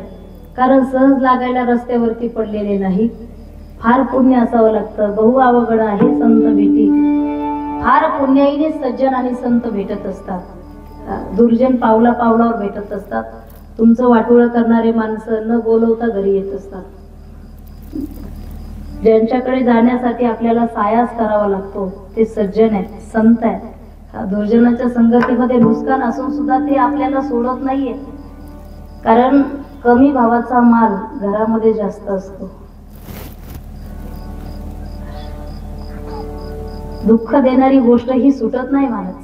S1: कारण सहज लागायला रस्त्यावरती पडलेले नाही. फार पुण्य असावं लागतं. बहु अवघड आहे संत भेटी. फार पुण्याईने सज्जन आणि संत भेटत असतात. दुर्जन पावला पावलावर भेटत असतात. तुमचं वाटोळं करणारे माणसं न बोलवता घरी येत असतात. ज्यांच्याकडे जाण्यासाठी आपल्याला सायास करावा लागतो ते सज्जन आहेत, संत आहेत. दुर्जनाच्या संगतीमध्ये नुकसान असून सुद्धा ते आपल्याला सोडत नाहीये. कारण कमी भावाचा माल घरामध्ये जास्त असतो. दुःख देणारी गोष्ट ही सुटत नाही महाराज.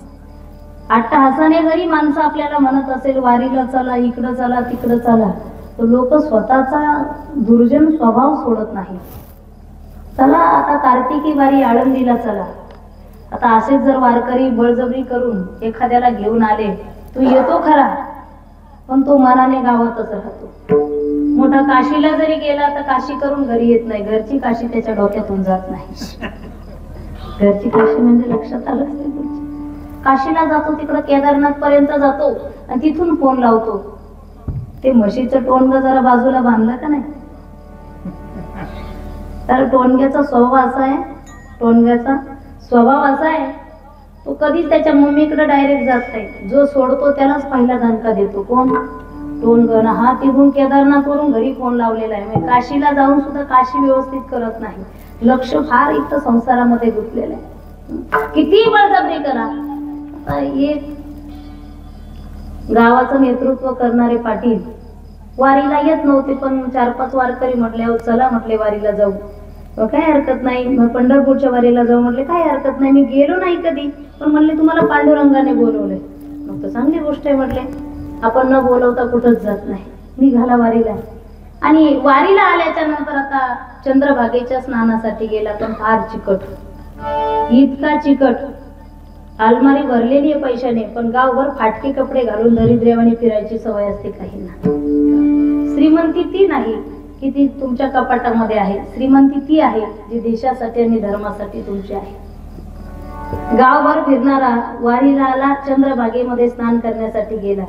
S1: अट्टहासाने जरी माणसं आपल्याला म्हणत असेल वारीला चला, इकडं चला, तिकडं चला, तर लोक स्वतःचा दुर्जन स्वभाव सोडत नाही. चला आता कार्तिकी वारी आळंदीला चला. आता असेच जर वारकरी बळजबरी करून एखाद्याला घेऊन आले, तू येतो खरा पण तो मनाने गावातच राहतो. मोठा काशीला जरी गेला तर काशी करून घरी येत नाही. घरची काशी त्याच्या डोक्यातून जात नाही. घरची काशी म्हणजे लक्षात आलं असते तुमच्या. काशीला जातो तिकडं केदारनाथ पर्यंत जातो आणि तिथून फोन लावतो. ते म्हशीचं टोणग जरा बाजूला बांधलं का नाही. तर टोणग्याचा स्वभाव असा आहे, टोणग्याचा स्वभाव असा आहे, तो कधीच त्याच्या मम्मीकडे डायरेक्ट जात नाही. जो सोडतो त्यालाच पहिला धनका देतो. कोण? टोणगण. हा तिथून केदारनाथवरून घरी फोन लावलेला आहे. म्हणजे काशीला जाऊन सुद्धा काशी व्यवस्थित करत नाही. लक्ष फार इथं संसारामध्ये गुंतलेलं आहे. किती बळजबरी करा. एक गावाचं नेतृत्व करणारे पाटील वारीला येत नव्हते, पण 4-5 वारकरी म्हटल्यावर चला म्हटले वारीला जाऊ. काय हरकत नाही. मग पंढरपूरच्या वारीला जाऊ म्हटले, काय हरकत नाही. मी गेलो नाही कधी, पण म्हणले तुम्हाला पांडुरंगाने बोलवले. मग तर चांगली गोष्ट आहे म्हटले. आपण न बोलवता कुठंच जात नाही. निघाला वारीला. आणि वारीला आल्याच्या नंतर आता चंद्रभागेच्या स्नानासाठी गेला, पण फार चिकट, इतका चिकट. अलमारी भरलेली आहे पैशाने, पण गावभर फाटके कपडे घालून दरिद्रेवाने फिरायची सवय असते काहींना. श्रीमंती ती नाही की ती तुमच्या कपाटामध्ये आहे. श्रीमंती ती आहे जी देशासाठी आणि धर्मासाठी तुमची आहे. गावभर फिरणारा वारीला आला, चंद्रभागेमध्ये स्नान करण्यासाठी गेला.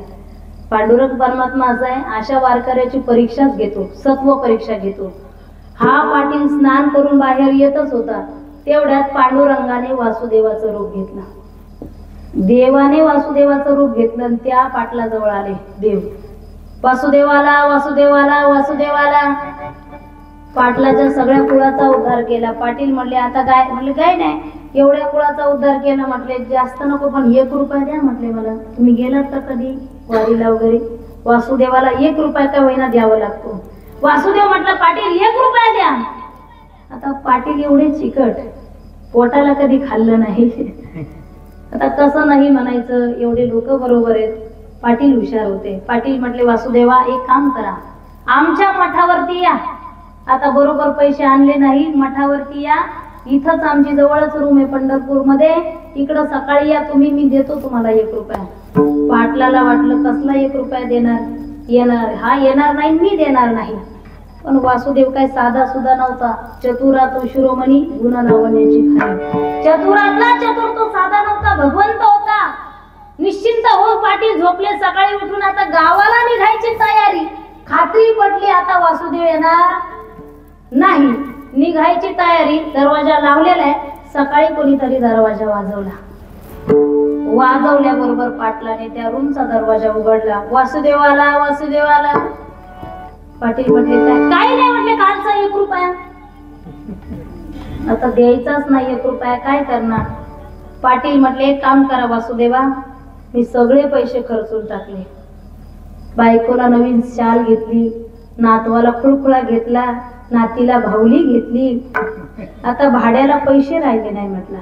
S1: पांडुरंग परमात्मा असा आहे, अशा वारकऱ्याची परीक्षाच घेतो, सत्व परीक्षा घेतो. हा पाटील स्नान करून बाहेर येतच होता, तेवढ्यात पांडुरंगाने वासुदेवाचं रूप घेतलं. देवाने वासुदेवाचं रूप घेतलं आणि त्या पाटलाजवळ आले देव. वासुदेवाला वासुदेवाला वासुदेवाला. पाटलाच्या सगळ्या कुळाचा उद्धार केला. पाटील म्हणले आता काय? म्हणले काय नाही, एवढ्या कुळाचा उद्धार केला. म्हटले जास्त नको, पण 1 रुपया द्या म्हटले मला. तुम्ही गेलात का कधी वारीला वगैरे? वासुदेवाला 1 रुपया का होईना द्यावा लागतो. वासुदेव म्हटलं पाटील 1 रुपया द्या. आता पाटील एवढे चिकट, पोटाला कधी खाल्लं नाही. आता कसं नाही म्हणायचं, एवढे लोक बरोबर आहेत. पाटील हुशार होते. पाटील म्हटले वासुदेवा एक काम करा, आमच्या मठावरती या. आता बरोबर पैसे आणले नाही, मठावरती या. इथंच आमची जवळच रूम आहे पंढरपूरमध्ये, इकडं सकाळी या तुम्ही, मी देतो तुम्हाला 1 रुपया. पाटलाला वाटलं कसला 1 रुपया देणार, येणार हा येणार नाही, मी देणार नाही. पण वासुदेव काय साधा सुद्धा नव्हता. चतुरा तो शिरोमणी गुण लावण्याची खाई. चतुरातला चतुर तो साधा नव्हता, भगवंत होता. निश्चिंत हो पाटील झोपले. सकाळी उठून आता गावाला निघायची तयारी. खात्री पटली आता वासुदेव येणार नाही. निघायची तयारी. दरवाजा लावलेला आहे. सकाळी कोणीतरी दरवाजा वाजवला. वाजवल्याबरोबर पाटलाने त्या रूमचा दरवाजा उघडला. वासुदेवाला वासुदेवाला. पाटील म्हटले काय नाही. म्हटले कालचा 1 रुपया. आता द्यायचाच नाही 1 रुपया, काय करणार? पाटील म्हटले एक काम करा वासुदेवा, मी सगळे पैसे खर्चून टाकले. बायकोला नवीन शाल घेतली, नातवाला खुळखुळा घेतला, नातीला भावली घेतली. आता भाड्याला पैसे राहिले नाही म्हटला.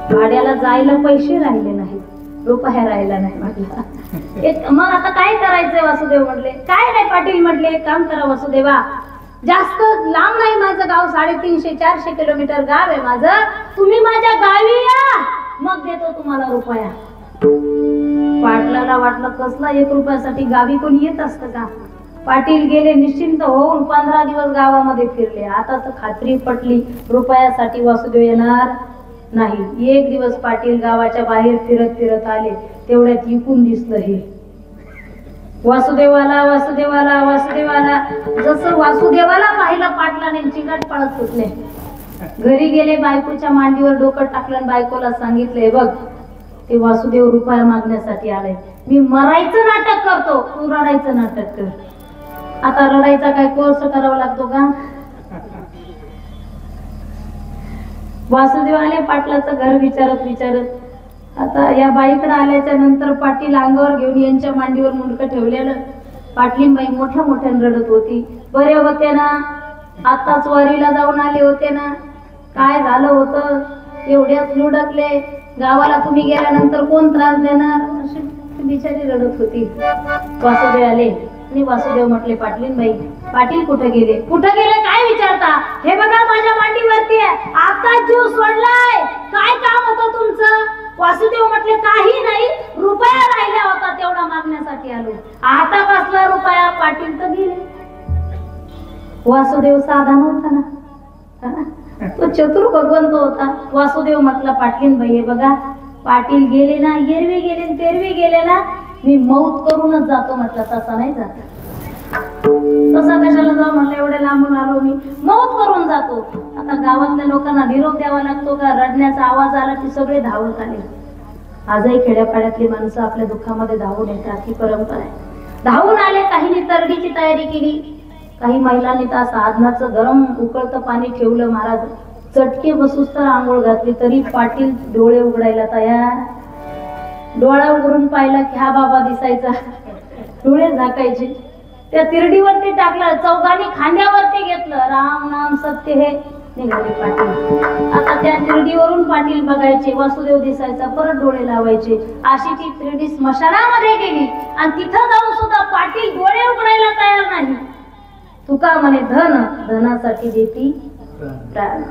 S1: भाड्याला जायला पैसे राहिले नाही, रुपया राहिला नाही म्हटला. मग आता काय करायचंय वासुदेव म्हटले. काय नाही पाटील म्हटले एक काम करा वासुदेवा, जास्त लांब नाही माझं गाव, 350-400 किलोमीटर गाव आहे माझं. तुम्ही माझ्या गावी या, मग देतो तुम्हाला रुपया. पाटलाला वाटलं कसला 1 रुपयासाठी गावी कोणी येत असतं का? पाटील गेले निश्चिंत होऊन. 15 दिवस गावामध्ये फिरले. आता तर खात्री पटली रुपयासाठी वासुदेव येणार नाही. एक दिवस पाटील गावाच्या बाहेर फिरत फिरत आले, तेवढ्यात इकून दिसलं हे वासुदेवाला वासुदेवाला वासुदेवाला. जसं वासुदेवाला पाहिलं पाटलाने चिकट पळत सुटले. घरी गेले, बायकोच्या मांडीवर डोकं टाकलं आणि बायकोला सांगितलंय, बघ ते वासुदेव रुपया मागण्यासाठी आलाय. मी मरायचं नाटक करतो, तू रडायचं नाटक कर. आता रडायचा काय कोर्स करावा लागतो का? वासुदेव आले पाटलाचं घर विचारत विचारत. आता या बाईकडे आल्याच्या नंतर पाटील अंगावर घेऊन यांच्या मांडीवर मुंडकं ठेवलेलं. पाटलीबाई मोठ्या मोठ्याने रडत होती. बरे होते ना? आताच वारीला जाऊन आले होते ना? काय झालं होतं? एवढ्याच लुडकले. गावाला तुम्ही गेल्यानंतर कोण त्रास देणार? अशी बिचारी रडत होती. वासुदेव आले आणि वासुदेव म्हटले, पाटलीबाई पाटील कुठे गेले? कुठे गेले काय विचारता? हे बघा माझ्या मांडीवरती आहे, आता जीव सोडलाय. काय काम होतं तुमचं? वासुदेव म्हटले, काही नाही, रुपया राहिला होता तेवढा मागण्यासाठी आलो. आता कसला रुपया? पाटील तर गेले. वासुदेव साधा नव्हता ना, तो चतुर भगवंत होता. वासुदेव म्हटला, पाटलीबाई हे बघा पाटील गेले ना, एरवी गेले तेरवी गेले ना, मी मौत करूनच जातो. म्हटलं तसा नाही जात. तसा कशाला जाऊ? म्हटलं एवढे लांबून आलो मी, मौत करून जातो. आता गावातल्या लोकांना निरोप द्यावा लागतो का? रडण्याचा आवाज आला की सगळे धावत आले. आजही खेड्यापाड्यातली माणसं आपल्या दुःखामध्ये धावून येतात, ही परंपरा आहे. धावून आले, काहींनी तरडीची तयारी केली, काही महिलांनी त्या साधनाचं गरम उकळतं पाणी ठेवलं. महाराज चटके बसूस तर आंघोळ घातली, तरी पाटील डोळे उघडायला तयार. डोळा उघडून पाहिला की हा बाबा दिसायचा, डोळे झाकायचे. त्या तिरडीवरती टाकलं, चौघांनी खांद्यावरती घेतलं, राम नाम सत्य हे निघाले पाटील. आता त्या तिरडीवरून पाटील बघायचे, वासुदेव दिसायचा, परत डोळे लावायचे. अशी ती तिरडी स्मशानामध्ये गेली आणि तिथं जाऊन सुद्धा पाटील डोळे उघडायला तयार नाही. तुका म्हणे धन धनासाठी देती प्राण.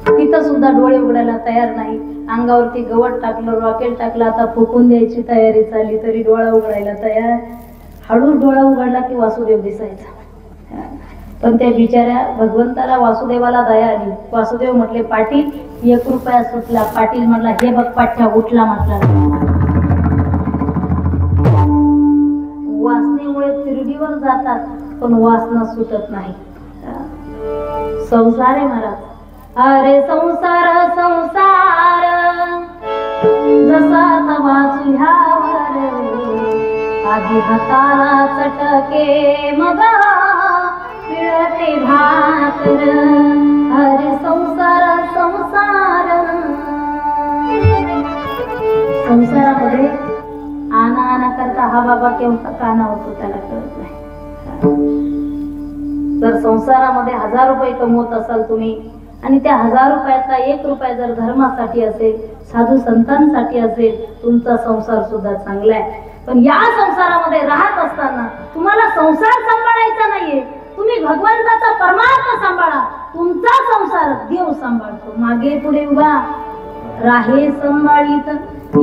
S1: तिथं सुद्धा डोळे उघडायला तयार नाही. अंगावरती गवत टाकलं, रॉकेट टाकलं, आता फुकून द्यायची तयारी चालली, तरी डोळा उघडायला तयार. हळूच डोळा उघडला की वासुदेव दिसायचा. पण त्या बिचाऱ्या भगवंताला वासुदेवाला दया आली. वासुदेव म्हटले, पाटील 1 रुपया सुटला. पाटील म्हटला, हे बघ पाठ्या उठला. म्हटला वासनेमुळे तिरडीवर जातात पण वासना सुटत नाही. संसार आहे महाराज. अरे संसार संसार जसा तवा चुल्ह्यावर, आधी हाताला चटके मग पिळते भाकर. अरे संसार संसार. संसारामध्ये आना आना करता हा बाबा केव्हा काना होतो त्याला कळत नाही. जर संसारामध्ये 1000 रुपये कमवत असाल तुम्ही आणि त्या 1000 रुपयाचा 1 रुपया जर धर्मासाठी असेल, साधू संतांसाठी असेल, तुमचा संसार सुद्धा चांगला आहे. पण या संसारामध्ये राहत असताना तुम्हाला संसार सांभाळायचा नाहीये, तुम्ही भगवंताचा परमार्थ सांभाळा. तुमचा संसार देव सांभाळतो. मागे पुढे उभा राहे संभाळीत,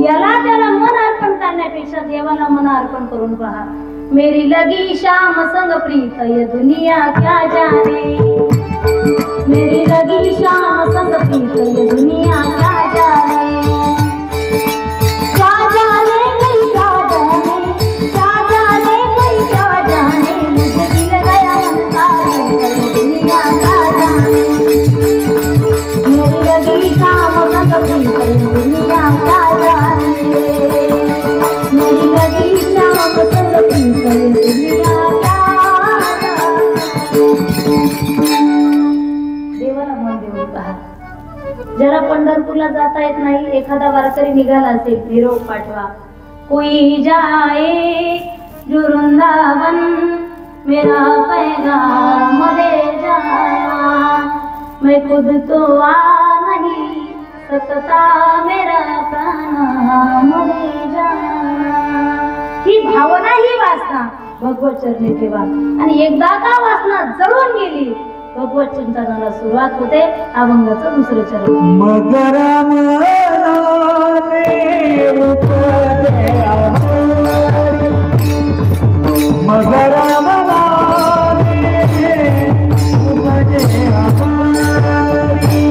S1: याला त्याला मन अर्पण करण्यापेक्षा देवाला मन अर्पण करून पहा. मेरी लगी श्याम संग प्रीत ये दुनिया क्या जाने, मेरी लगी श्याम संग प्रीत ये दुनिया क्या जाने. क्या जाने कोई क्या जाने, क्या जाने कोई क्या जाने, मुझे दिल गया अंतारे ये दुनिया क्या जाने. मेरी लगी श्याम संग प्रीत ये दुनिया क्या जाने, मेरी लगी श्याम संग प्रीत ये दुनिया क्या जाने. देवाला मन देऊन पहा. ज्याला पंढरपूरला जाता येत नाही, एखादा वारकरी निघाला असेल, निरोप पाठवा. कोई जाए जो वृंदावन, मेरा पैगाम दे जाना. मैं खुद तो आ नहीं सकता, मेरा प्राण दे जाना. ही भावना, ही वासना भगवत चरणी ठेवा. आणि एकदा का वासना जळून गेली, भगवत चिंतनाला सुरुवात होते. अभंगाचं 2रं चरण.
S3: मगरा मनाने उपजे आहारी, मगरा मनाने उपजे आहारी,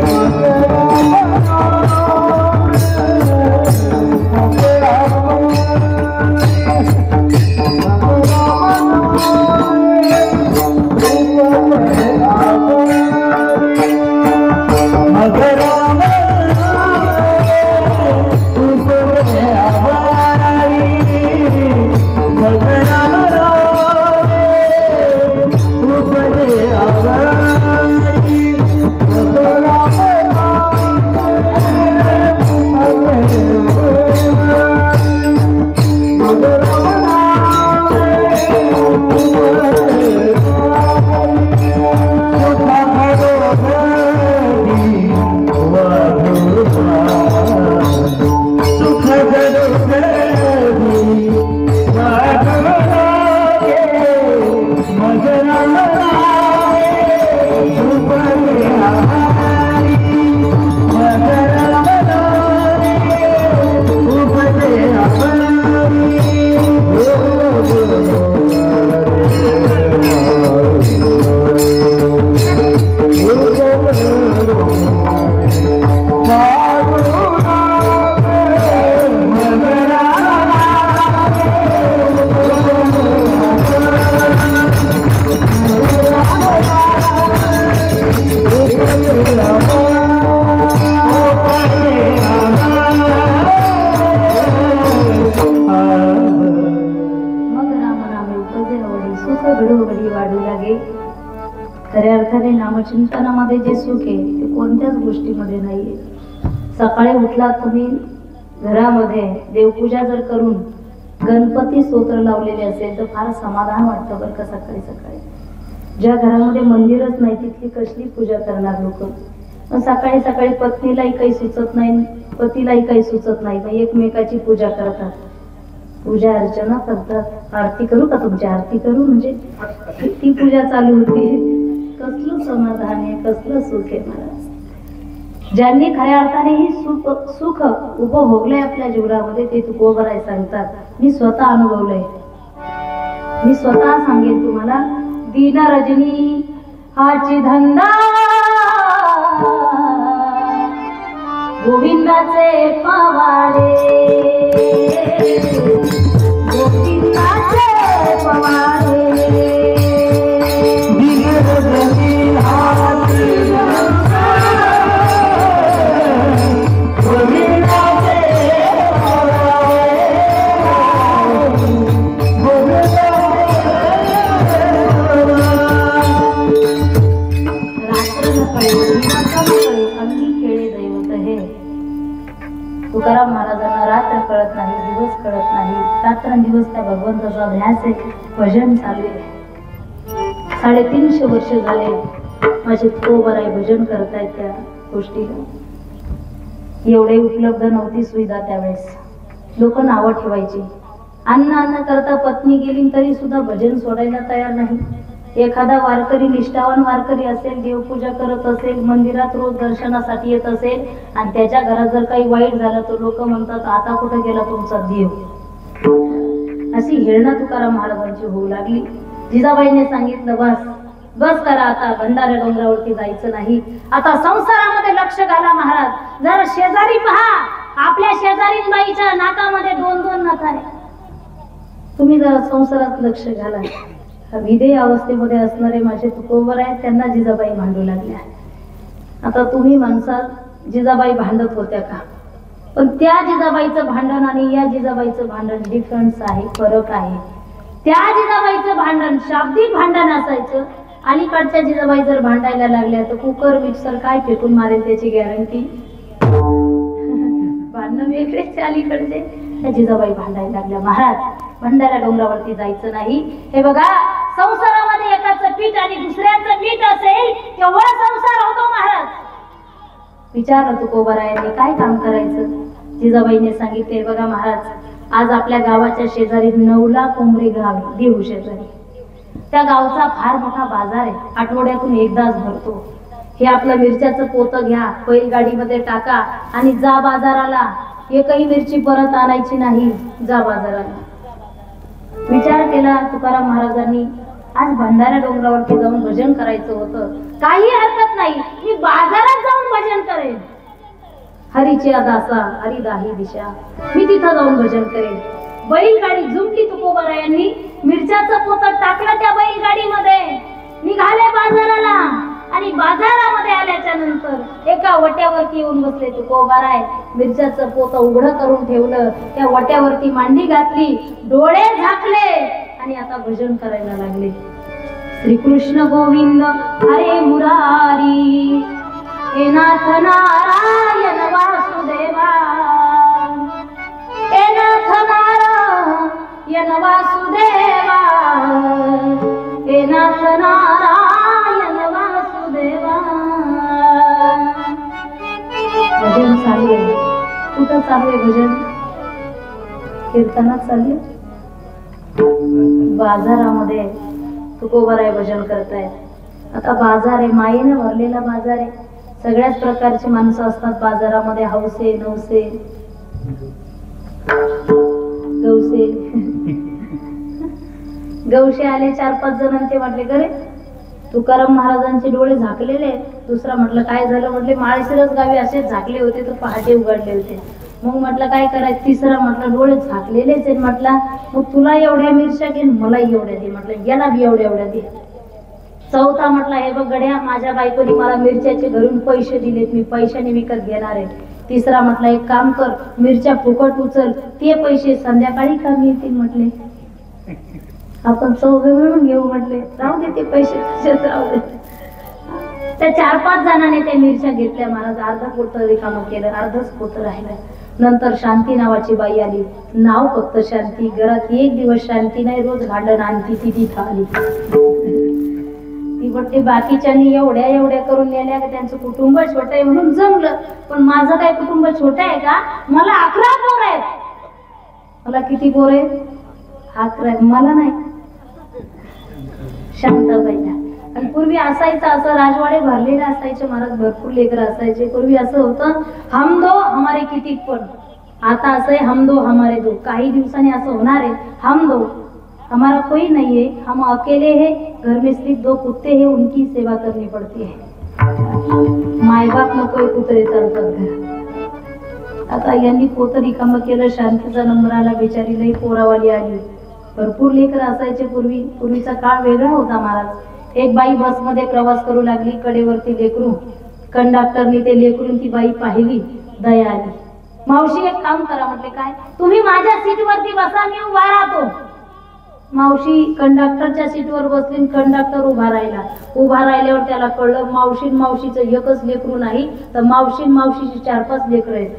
S3: मगरा मनाने
S2: सुख घडोघडी वाढू लागे. खऱ्या अर्थाने नामचिंतनामध्ये जे सुख आहे ते कोणत्याच गोष्टीमध्ये नाहीये. सकाळी उठला तुम्ही, घरामध्ये देवपूजा जर करून गणपती स्तोत्र लावलेले असेल तर फार समाधान वाटतं बरं का सकाळी सकाळी. ज्या घरामध्ये मंदिरच नाही तिथली कसली पूजा करणार लोक. पण सकाळी सकाळी पत्नीलाही काही सुचत नाही, पतीलाही काही सुचत नाही, मग एकमेकाची पूजा करतात, पूजा अर्चना करतात. आरती करू का तुमची, आरती करू म्हणजे ती पूजा चालू होती. कसलं समाधान आहे, कसलं सुख आहे महाराज. ज्यांनी खऱ्या अर्थाने ही सुख उपभोगलंय आपल्या जीवनामध्ये ते तुकोबराय सांगतात. मी स्वतः अनुभवलंय, मी स्वतः सांगेन तुम्हाला. दीन रजनी हाची धंदा गोविंदाचे पवाडे, गोविंदाचे पवाडे. तुकाराम महाराजांना रात्र कळत नाही, दिवस कळत नाही. रात्रंदिवस त्या भगवंताचा ध्यास आहे, भजन चालू आहे. 350 वर्ष झाले माझे तुकोबराय भजन करतायत त्या गोष्टीला. एवढे उपलब्ध नव्हती सुविधा त्यावेळेस. लोक नावं ठेवायची. अन्न करता पत्नी गेली तरी सुद्धा भजन सोडायला तयार नाही. एखादा वारकरी, निष्ठावान वारकरी असेल, देवपूजा करत असेल, मंदिरात रोज दर्शनासाठी येत असेल आणि त्याच्या घरात जर काही वाईट झालं तर लोक म्हणतात आता कुठे गेला तुमचा देव. अशी हेळणा तुकाराम महाराजांची होऊ लागली. जिजाबाईने सांगितलं बस बस करा, आता भंडारा डोंगरावरती जायचं नाही, आता संसारामध्ये लक्ष घाला महाराज. जरा शेजारी पहा, आपल्या शेजारी बाईच्या नाकामध्ये 2-2 नथ आहे. तुम्ही जरा संसारात लक्ष घाला. विधेय अवस्थेमध्ये असणारे माझे तुकोबर आहेत, त्यांना जिजाबाई भांडू लागल्या. आता तुम्ही माणसात जिजाबाई भांडत होत्या का? पण त्या जिजाबाईचं भांडण आणि या जिजाबाईचं भांडण डिफरन्स आहे, फरक आहे. त्या जिजाबाईचं भांडण शाब्दिक भांडण असायचं. अलीकडच्या जिजाबाई जर भांडायला लागल्या तर कुकर मिक्सर काय फेकून मारेल त्याची गॅरंटी. भांडण वेगळेच अलीकडचे. त्या जिजाबाई भांडायला लागल्या. महाराज भंडारा डोंगरावरती जायचं नाही. हे बघा, संसारामध्ये एकाचं पीठ आणि दुसऱ्याचं मीठ असेल तेव्हा संसार होतो महाराज. विचारलं तुकोबरायांनी काय काम करायचं. जिजाबाईने सांगितले बघा महाराज, आज आपल्या गावाच्या शेजारी 9 कोंबरे गाव देऊ शेजारी. त्या गावचा फार मोठा बाजार आहे, आठवड्यातून एकदाच भरतो. हे आपलं मिरच्याचं पोतं घ्या, बैलगाडीमध्ये टाका आणि जा बाजाराला. एकही मिरची परत आणायची नाही, जा बाजाराला. विचार केला तुकाराम महाराजांनी, आज भंडारा डोंगरावरती जाऊन भजन करायचं होतं. काही हरकत नाही, मी बाजारात जाऊन भजन करेन. हरीच्या दासा हरिदाही दिशा, मी तिथं जाऊन भजन करेन. बैलगाडी झुमकी तुकोबरायांनी मिरच्याचं पोतं टाकलं त्या बैलगाडीमध्ये, निघाले बाजाराला. आणि बाजारामध्ये आल्याच्या नंतर एका वट्यावरती येऊन बसले तुकोबराय. मिरच्याचं पोतं उघडं करून ठेवलं, त्या वट्यावरती मांडी घातली, डोळे झाकले आणि आता भजन करायला लागले. श्रीकृष्ण गोविंद हरे मुरारी, हे नाथ नारायण वासुदेवा, हे नाथ नारायण वासुदेवा, हे नाथ नारायण वासुदेवा. भजन चालू आहे. कुठं चालू आहे भजन? कीर्तनात चालू आहे. बाजारामध्ये तुकोबराय भजन करतायत. आता बाजार आहे, मायेनं भरलेला बाजार आहे. सगळ्याच प्रकारची माणसं असतात बाजारामध्ये. हौसे नवसे गवसे गवशे आले 4-5 जण. ते म्हटले करे तुकाराम महाराजांचे डोळे झाकलेले. दुसरा म्हटलं काय झालं? म्हटले माळशिरस गावी असेच झाकले होते तर पहाटे उघडले होते. मग म्हटलं काय करायचं? तिसरा म्हटलं डोळे झाकलेलेच आहेत. म्हटलं मग तुला एवढ्या मिरच्या घे, मला एवढ्या दे. म्हटलं याला बी एवढ्या दे. चौथा म्हटला हे बघ गड्या, माझ्या बायकोनी मला मिरच्याचे घरून पैसे दिलेत, मी पैशाने विकत घेणार आहे. तिसरा म्हटला एक काम कर, मिरच्या फुकट उचल, ते पैसे संध्याकाळी कमी येतील. म्हटले
S1: आपण चौघे मिळून घेऊ म्हटले. राहू दे ते पैसे तसेच राहू दे. त्या 4-5 जणांनी त्या मिरच्या घेतल्या महाराज. अर्धा पोतं रिकामं केलं, अर्धच पोतं राहिलं. नंतर शांती नावाची बाई आली. नाव फक्त शांती, घरात एक दिवस शांती नाही, रोज भांडण आणती ती तिथं आली. ती म्हटली बाकीच्यांनी एवढ्या एवढ्या करून नेल्या का त्यांचं कुटुंब छोटं आहे म्हणून जमलं, पण माझं काय कुटुंब छोटं आहे का? मला 11 पोर आहेत. मला किती पोर आहेत? 11. मला नाही, शांताबाईला. आणि पूर्वी असायचं असं, राजवाडे भरलेले असायचे महाराज, भरपूर लेकर असायचे. पूर्वी असं होतं, हम दो हमारे किती, पण आता असं आहे हम दो हमारे दो. काही दिवसांनी असं होणार आहे, हम दो हमारा कोई नहीं है, हम अकेले हैं, घर में सिर्फ 2 कुत्ते हैं, उनकी सेवा करनी पड़ती है. माय बाप नकोय, कुत्रे चालतात घरात. आता यांनी पोतं रिकामं केलं. शांतीचा नंबर आला. बिचारी लई पोरावाली आली. भरपूर लेकर असायचे पूर्वी. पूर्वीचा काळ वेगळा होता महाराज. एक बाई बसमध्ये प्रवास करू लागली, कडेवरती लेकरू. कंडक्टरनी ते लेकरून ती बाई पाहिली, दया आली. मावशी एक काम करा म्हटले. काय? तुम्ही माझ्या सीटवरती बसा, मी उभा राहतो. मावशी कंडक्टरच्या सीटवर बसली. कंडक्टर उभा राहिला. उभा राहिल्यावर त्याला कळलं मावशीचं एकच लेकरू नाही, तर मावशीची 4-5 लेकर आहेत.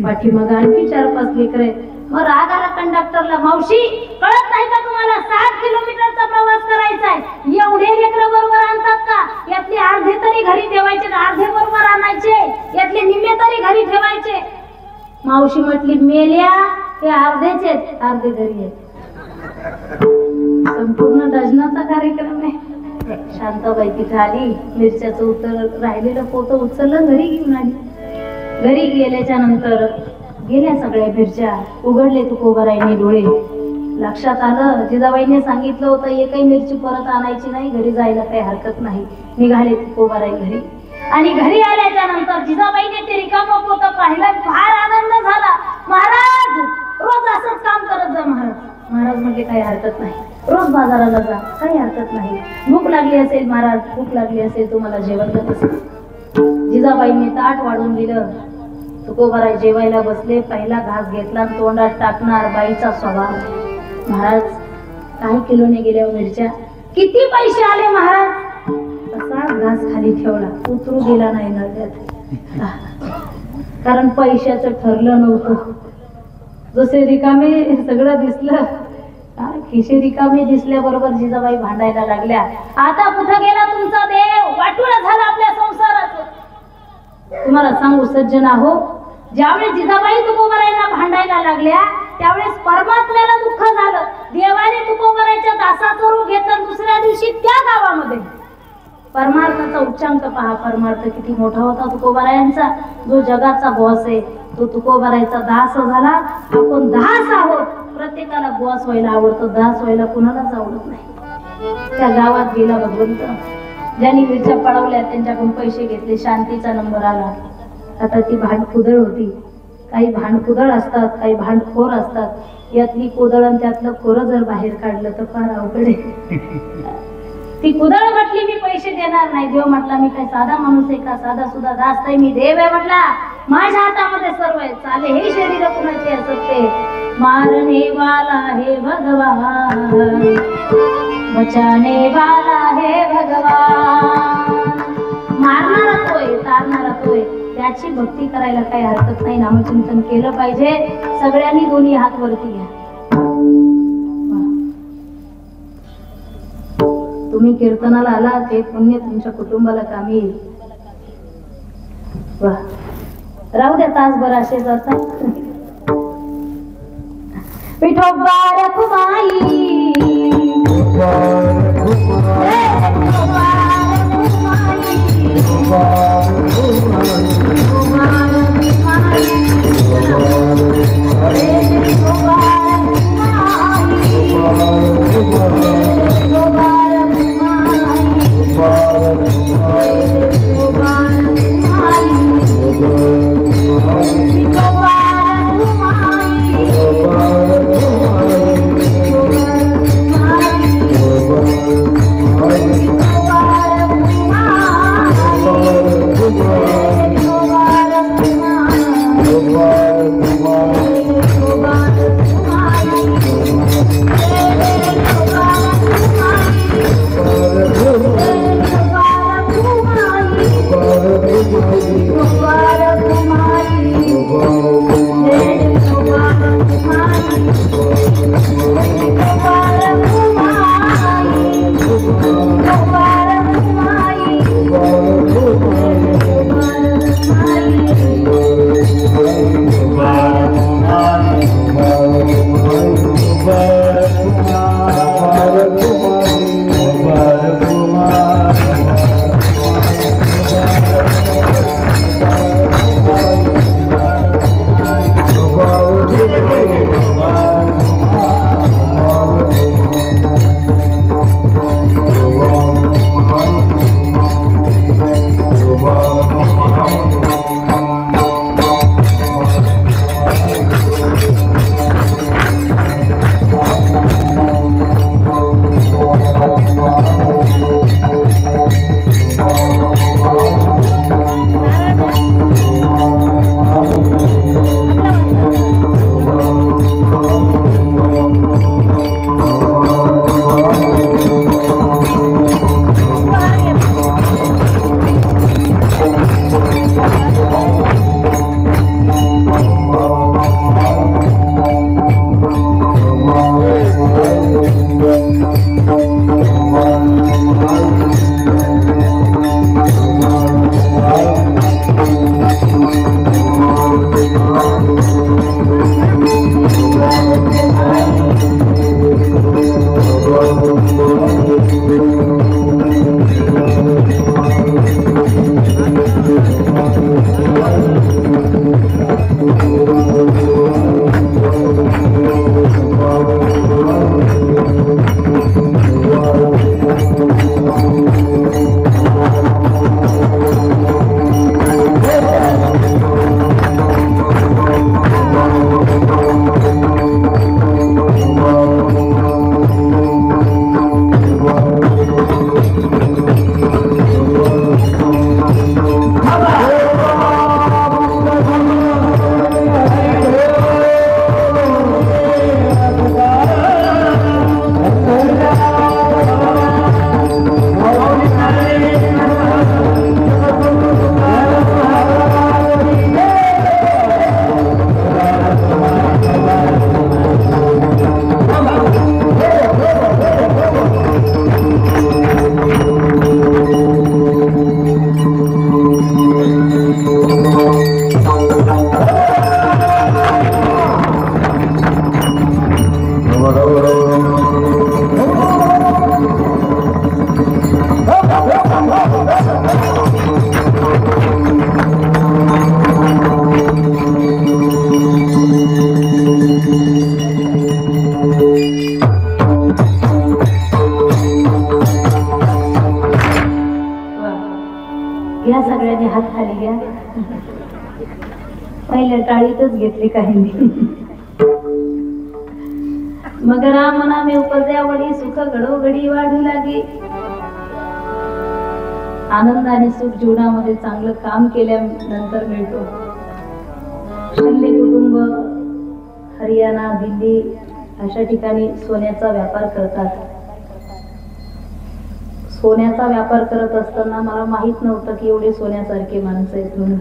S1: पाठीमाग आणखी 4-5 लेकर आहेत. मग राग आला कंडक्टरला. मावशी कळत नाही का तुम्हाला 60 किलोमीटरचा प्रवास करायचा आहे? एवढे लेकर बरोबर आणतात का? यातले अर्धे तरी घरी ठेवायचे, अर्धे बरोबर आणायचे, यातले निम्मे तरी घरी ठेवायचे. मावशी म्हटली मेल्या, हे अर्धेच आहेत, अर्धे घरी आहेत. संपूर्ण डजनाचा कार्यक्रम आहे. शांताबाई तिथे आली. मिरच्याचं राहिलेलं पोतं उचललं, घरी घेऊन आली. घरी गेल्याच्या नंतर गेल्या सगळ्या मिरच्या. उघडले तुकोबाराईने डोळे. लक्षात आलं जिजाबाईने सांगितलं होतं एकही मिरची परत आणायची नाही, घरी जायला काही हरकत नाही. निघाले तुकोबाराई घरी. आणि घरी आल्याच्या नंतर जिजाबाईने ते रिकामं पोतं पाहिलं. फार आनंद झाला. महाराज रोज असंच काम करत जा महाराज. महाराज म्हटले काही हरकत नाही, रोज बाजाराला जा, काही हरकत नाही. भूक लागली असेल महाराज, भूक लागली असेल तुम्हाला जेवण देत असेल. जिजाबाईंनी ताट वाढून दिलं. तुकोबाराई जेवायला बसले. पहिला घास घेतला, तोंडात टाकणार. बाईचा स्वभाव. महाराज काही किलोने गेल्या मिरच्या? किती पैसे आले महाराज? तसा घास खाली ठेवला, उतरू गेला नाही नद्यात. कारण पैशाचं ठरलं नव्हतं. जसे रिकामे सगळं दिसलं, खिशे रिकामे दिसल्याबरोबर जिजाबाई भांडायला लागल्या. आता कुठं गेला तुमचा देव? वाटोळं झालं आपल्या संसाराचं. तुम्हाला सांगू सज्जन आहो, ज्यावेळेस जिजाबाई तुकोबाराईला भांडायला लागल्या त्यावेळेस परमात्म्याला दुःख झालं. देवाने तुकोबाराईच्या दासाचं रूप घेतलं. दुसऱ्या दिवशी त्या गावामध्ये परमार्थाचा उच्चांक पहा. परमार्थ किती मोठा होता तुकोबारायांचा. जो जगाचा बॉस आहे तो तुकोबाराईचा दास झाला. आपण दास आहोत. प्रत्येकाला बॉस व्हायला आवडतं, दास व्हायला कुणालाच आवडत नाही. त्या गावात गेला भगवंत. ज्यांनी मिरच्या पळवल्या त्यांच्याकडून पैसे घेतले. शांतीचा नंबर आला. आता ती भांडकुदळ होती. काही भांडकुदळ असतात, काही भांडखोर असतात. यातली कुदळ आणि त्यातलं खोरं जर बाहेर काढलं तर फार अवघड आहे. ती कुदळ म्हटली मी पैसे देणार नाही. देव म्हटला मी काय साधा माणूस आहे का? साधा सुद्धा दास नाही, मी देव आहे म्हटला. माझ्या हातामध्ये सर्व आहे. चाले हे शरीर कुणाचे असते, मारने वाला हे भगवान, बचाने वाला हे भगवान. मारणारा तोय, तारणारा तोय. त्याची भक्ती करायला काही हरकत नाही. नामचिंतन केलं पाहिजे. सगळ्यांनी दोन्ही हात वरती घ्या. तुम्ही कीर्तनाला आला ते पुण्य तुमच्या कुटुंबाला कामी येईल. वा, राहू द्या तासभर असेच असतात. विठोबा रखुमाई,
S2: या सगळ्यांनी हात खाली घ्या. पहिल्या टाळीतच घेतली काही. मग राम नामे उपज्यावडी सुख घडोघडी वाढू लागे. आनंद आणि सुख जीवनामध्ये चांगलं काम केल्यानंतर मिळतो. शिंदे कुटुंब हरियाणा, दिल्ली अशा ठिकाणी सोन्याचा व्यापार करतात. सोन्याचा व्यापार करत असताना मला माहित नव्हतं की एवढे सोन्यासारखे माणसं आहेत म्हणून.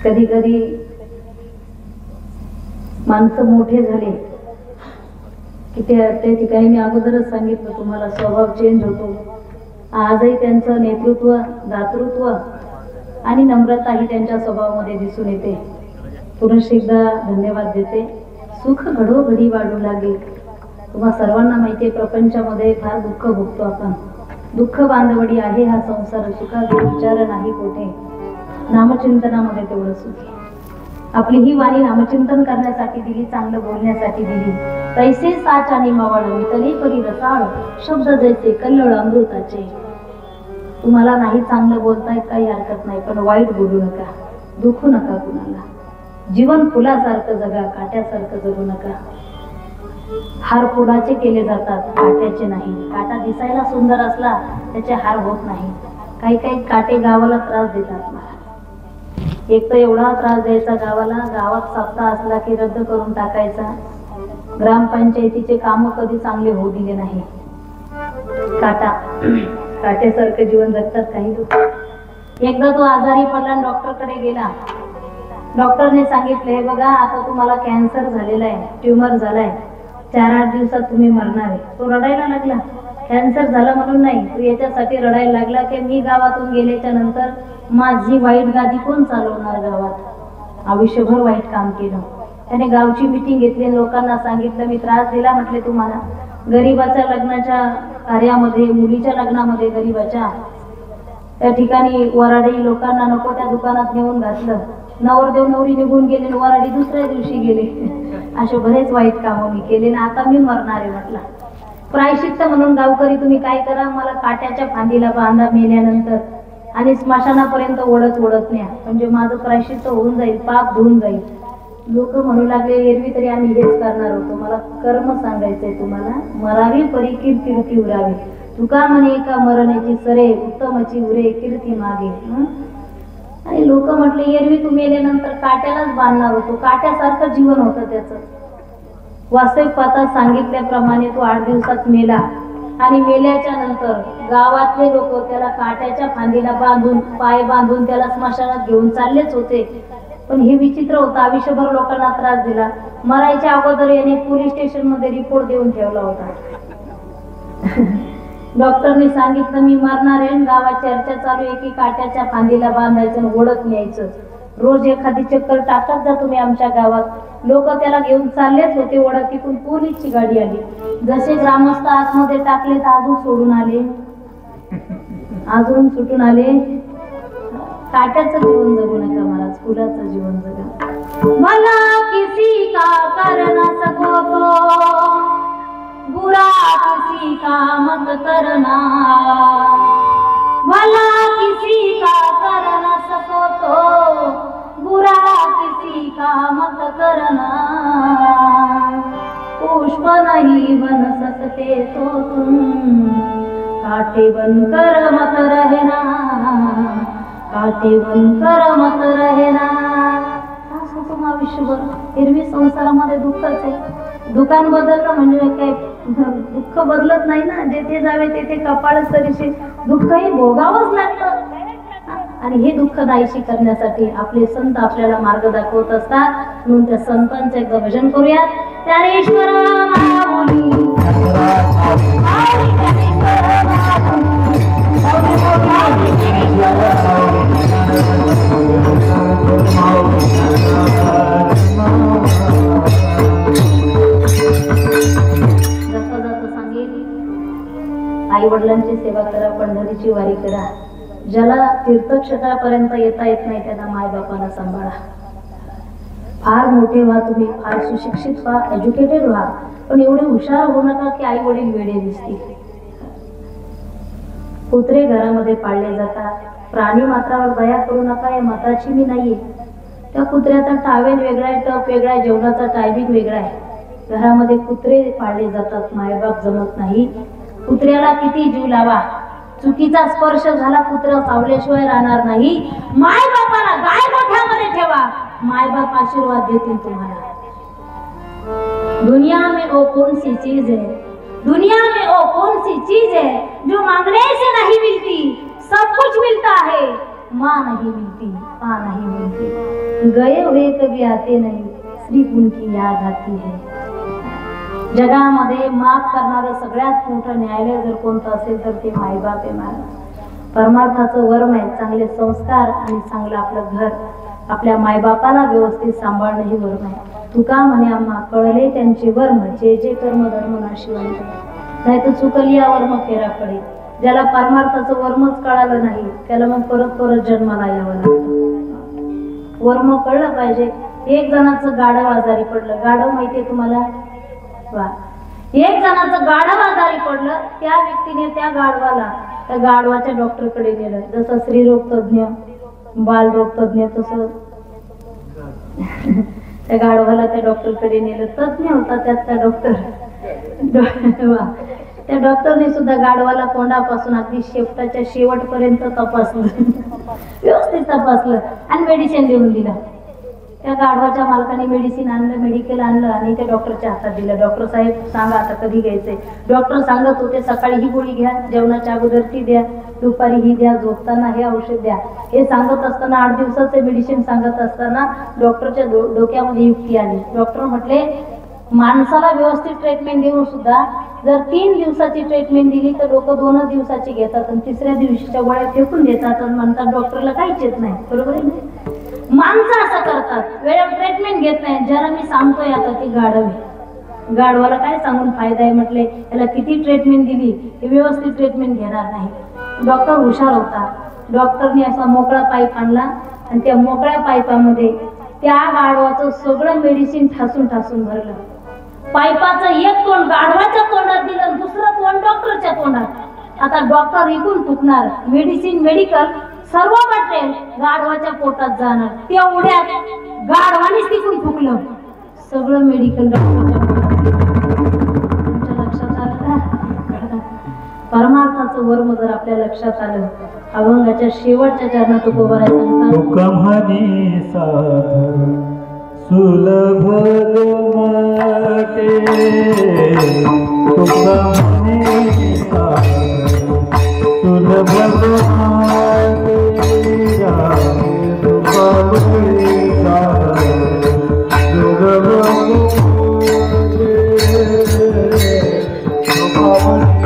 S2: कधी कधी माणसं मोठे झाले की त्या ठिकाणी मी अगोदरच सांगितलं तुम्हाला स्वभाव चेंज होतो. आजही त्यांचं नेतृत्व, दातृत्व आणि नम्रताही त्यांच्या स्वभावामध्ये दिसून येते. पुनश्च एकदा धन्यवाद देते. सुख घडोघडी वाढू लागे. तुम्हा सर्वांना माहिती आहे प्रपंचामध्ये फार दुःख भोगतो आपण. दुःख बांधवडी आहे हा संसार, सुखाचा विचार नाही कोठे. नामचिंतनामध्ये तेवढं सुख. आपली ही वाणी नामचिंतन करण्यासाठी दिली, चांगलं बोलण्यासाठी दिली. तैसे साच आणि मावळ वितली परी रसाळ, शब्द जैसे कल्लोळ अमृताचे. तुम्हाला नाही चांगलं बोलतायत काही हरकत नाही, पण वाईट बोलू नका, दुखू नका कुणाला. जीवन फुलासारखं जगा, काट्यासारखं जगू नका. हार फुलाचे केले जातात, काट्याचे नाही. काटा दिसायला सुंदर असला त्याचे हार होत नाही. काही काही काटे गावाला त्रास देतात मला. एक तर एवढा त्रास द्यायचा गावाला, गावात सप्ताह असला की रद्द करून टाकायचा. ग्रामपंचायतीचे काम कधी चांगले होऊ दिले नाही. काट्यासारखं जीवन जगतात काही लोक. एकदा तो आजारी पडला, डॉक्टरकडे गेला.
S1: डॉक्टरने सांगितले बघा आता तुम्हाला कॅन्सर झालेला आहे, ट्युमर झालाय, 4-8 दिवसात तुम्ही मरणार आहे. तो रडायला लागला. कॅन्सर झाला म्हणून नाही, तो याच्यासाठी रडायला लागला की मी गावातून गेल्याच्या नंतर माझी वाईट गादी कोण चालवणार गावात. आयुष्यभर वाईट काम केलं. त्याने गावची मीटिंग घेतली, लोकांना सांगितलं मी त्रास दिला म्हटले तुम्हाला. गरीबाच्या लग्नाच्या कार्यामध्ये, मुलीच्या लग्नामध्ये गरीबाच्या त्या ठिकाणी वराडी लोकांना नको त्या दुकानात नेऊन घातलं. नवरदेव नवरी निघून गेले, वराडी दुसऱ्या दिवशी गेले. असे बरेच वाईट कामं मी केले ना आता मी मरणार आहे म्हटलं. प्रायश्चित्त म्हणून गावकरी तुम्ही काय करा, मला काट्याच्या फांदीला बांधा मेल्यानंतर आणि स्मशानापर्यंत ओढत ओढत न्या, म्हणजे माझं प्रायश्चित्त होऊन जाईल, पाप धुवून जाईल. लोक म्हणू लागले एरवी तरी आम्ही हेच करणार होतो, मला कर्म सांगायचंय तुम्हाला. मरावी परी कीर्ती उरावी, तुका म्हणे का मरण्याची सरे, उत्तमची उरे कीर्ती मागे. आणि लोक म्हटले एरवी तू मेल्यानंतर काट्यालाच बांधणार होतो, काट्यासारखं जीवन होतं त्याचं. वास्तविक पाहता सांगितल्याप्रमाणे तो 8 दिवसात मेला आणि मेल्याच्या नंतर गावातले लोक त्याला काट्याच्या फांदीला बांधून, पाय बांधून त्याला स्मशानात घेऊन चाललेच होते. पण हे विचित्र होतं, आयुष्यभर लोकांना त्रास दिला. मरायच्या अगोदर याने पोलीस स्टेशन मध्ये रिपोर्ट देऊन ठेवला होता. डॉक्टरने सांगितलं मी मरणार आहे, गावात चर्चा चालू आहे की काट्याच्या फांदीला बांधायचं, ओढत न्यायचं. रोज एखादी चक्कर टाकत जा तुम्ही आमच्या गावात. लोक त्याला घेऊन चाललेच होते ओढत, तिथून पोलीसची गाडी आली. जसे ग्रामस्थ आतमध्ये टाकले तर अजून सोडून आले, अजून सुटून आले. काट्याचं जीवन जगू नका महाराज, फुलाचं जीवन जगा. मला किसी का कर न सको तो बुरा किसी का मत करना, भला किसी का कर न सको तो बुरा किसी का मत करना. पुष्प नहीं बन सकते तो तुम काटे बनकर मत रहना, काटे बनकर मत रहना. असं तुम आयुष्यभर एरवी संसारामध्ये दुःखच आहे. दुकान बदललं म्हणजे काय दुःख बदलत नाही ना, जेथे जावे तेथे कपाळच तरीशी दुःखही भोगावंच लागतं. आणि हे दुःख नाहीशी करण्यासाठी आपले संत आपल्याला मार्ग दाखवत असतात. म्हणून त्या संतांचं एकदा भजन करूयात. ज्ञानेश्वर माऊली, जसं जसं सांगेल आई वडिलांची सेवा करा, पंढरीची वारी करा. ज्याला तीर्थक्षेत्रापर्यंत येता येत नाही त्यांना मायबापाला सांभाळा. फार मोठे व्हा तुम्ही, फार सुशिक्षित व्हा, एज्युकेटेड व्हा, पण एवढे हुशार होऊ नका की आई वडील वेडे दिसतील. कुत्रे घरामध्ये पाळले जातात, प्राणी मात्रावर दया करू नका, या मताची मी नाहीये. त्या कुत्र्याचा टावेल वेगळा आहे, टप वेगळा आहे, जेवणाचा टायमिंग वेगळा आहे. घरामध्ये कुत्रे पाळले जातात, मायबाप जमत नाही. कुत्र्याला किती जीव लावा, चुकीचा स्पर्श झाला कुत्रा सावल्याशिवाय राहणार नाही. मायबापाला गाय गोठ्यामध्ये ठेवा, मायबाप आशीर्वाद देतील तुम्हाला. दुनिया में वो कौन सी चीज है, दुनिया में वो कौन सी चीज है जो मांगने से नहीं मिलती, सब कुछ मिलता है, माँ नहीं मिलती, माँ नहीं मिलती. गए हुए कभी आते नहीं, सिर्फ उनकी याद आती है. जगामध्ये माफ करणारं सगळ्यात मोठं न्यायालय जर कोणतं असेल तर ते मायबाप आहे महाराज. परमार्थाचं वर्म आहे चांगले संस्कार आणि चांगलं आपलं घर. आपल्या मायबापाला व्यवस्थित सांभाळणं ही वर्म आहे. तुका म्हणे आम्हा कळले त्यांचे वर्म, जे जे कर्म धर्म नाशिवंत. नाही तर चुकलिया वर्म फेरा पडे. ज्याला परमार्थाचं वर्मच कळालं नाही त्याला मग परत परत जन्माला यावं लागतं. वर्म कळलं पाहिजे. एक जणाचं गाढव आजारी पडलं, गाढव माहितीये तुम्हाला? एक जणाचं गाढव आजारी पडलं, त्या व्यक्तीने त्या गाढवाला त्या गाढवाच्या डॉक्टरकडे नेलं. जसं स्त्रीरोग तज्ञ, बालरोग तज्ञ, तसं त्या गाढवाला त्या डॉक्टरकडे नेलं. तज्ञ होता त्यातला डॉक्टर. त्या डॉक्टरने सुद्धा गाढवाला तोंडापासून अगदी शेपटाच्या शेवटपर्यंत तपासलं, व्यवस्थित तपासलं आणि मेडिसिन देऊन दिलं. त्या गाढवाच्या मालकाने मेडिसिन आणलं, मेडिकल आणलं आणि त्या डॉक्टरच्या हातात दिलं. डॉक्टर साहेब सांगा आता कधी घ्यायचंय. डॉक्टर सांगत होते सकाळी ही गोळी घ्या, जेवणाच्या अगोदर ती द्या, दुपारी ही द्या, झोपताना हे औषध द्या, हे सांगत असताना 8 दिवसाचे मेडिसिन सांगत असताना डॉक्टरच्या डोक्यामध्ये युक्ती आली. डॉक्टर म्हटले माणसाला व्यवस्थित ट्रीटमेंट देऊन सुद्धा जर 3 दिवसाची ट्रीटमेंट दिली तर लोक 2 दिवसाची घेतात आणि 3ऱ्या दिवशीच्या गोळ्या फेकून देतात आणि म्हणतात डॉक्टरला काहीच येत नाही. बरोबर आहे ना? माणसं असं करतात, वेळेवर ट्रीटमेंट घेत नाही. जरा मी सांगतोय आता ती गाढव आहे, गाढवाला काय सांगून फायदा आहे म्हटले, याला किती ट्रीटमेंट दिली हे व्यवस्थित ट्रीटमेंट घेणार नाही. डॉक्टर हुशार होता. डॉक्टरने असा मोकळा पाईप आणला आणि त्या मोकळ्या पाईपामध्ये त्या गाढवाचं सगळं मेडिसिन ठासून भरलं. पाईपाचं एक तोंड गाढवाच्या तोंडात दिलं आणि दुसरं तोंड डॉक्टरच्या तोंडात. आता डॉक्टर इकून फुकणार, मेडिसिन मेडिकल सर्व मटेरियल गाढवाच्या पोटात जाणार. तेवढ्यात गाढवानेच तिकून फुकलं सगळं मेडिकल डॉक्टरच्या लक्षात आलं. परमार्थाचं वर्म जर आपल्या लक्षात आलं, अभंगाच्या शेवटच्या चरणात उभं राहायचं.
S3: तुका म्हणे साधन सुलभ गमते, तुका म्हणे साधन सुलभ गमते, तुका म्हणे साधन सुलभ गमते, तुका म्हणे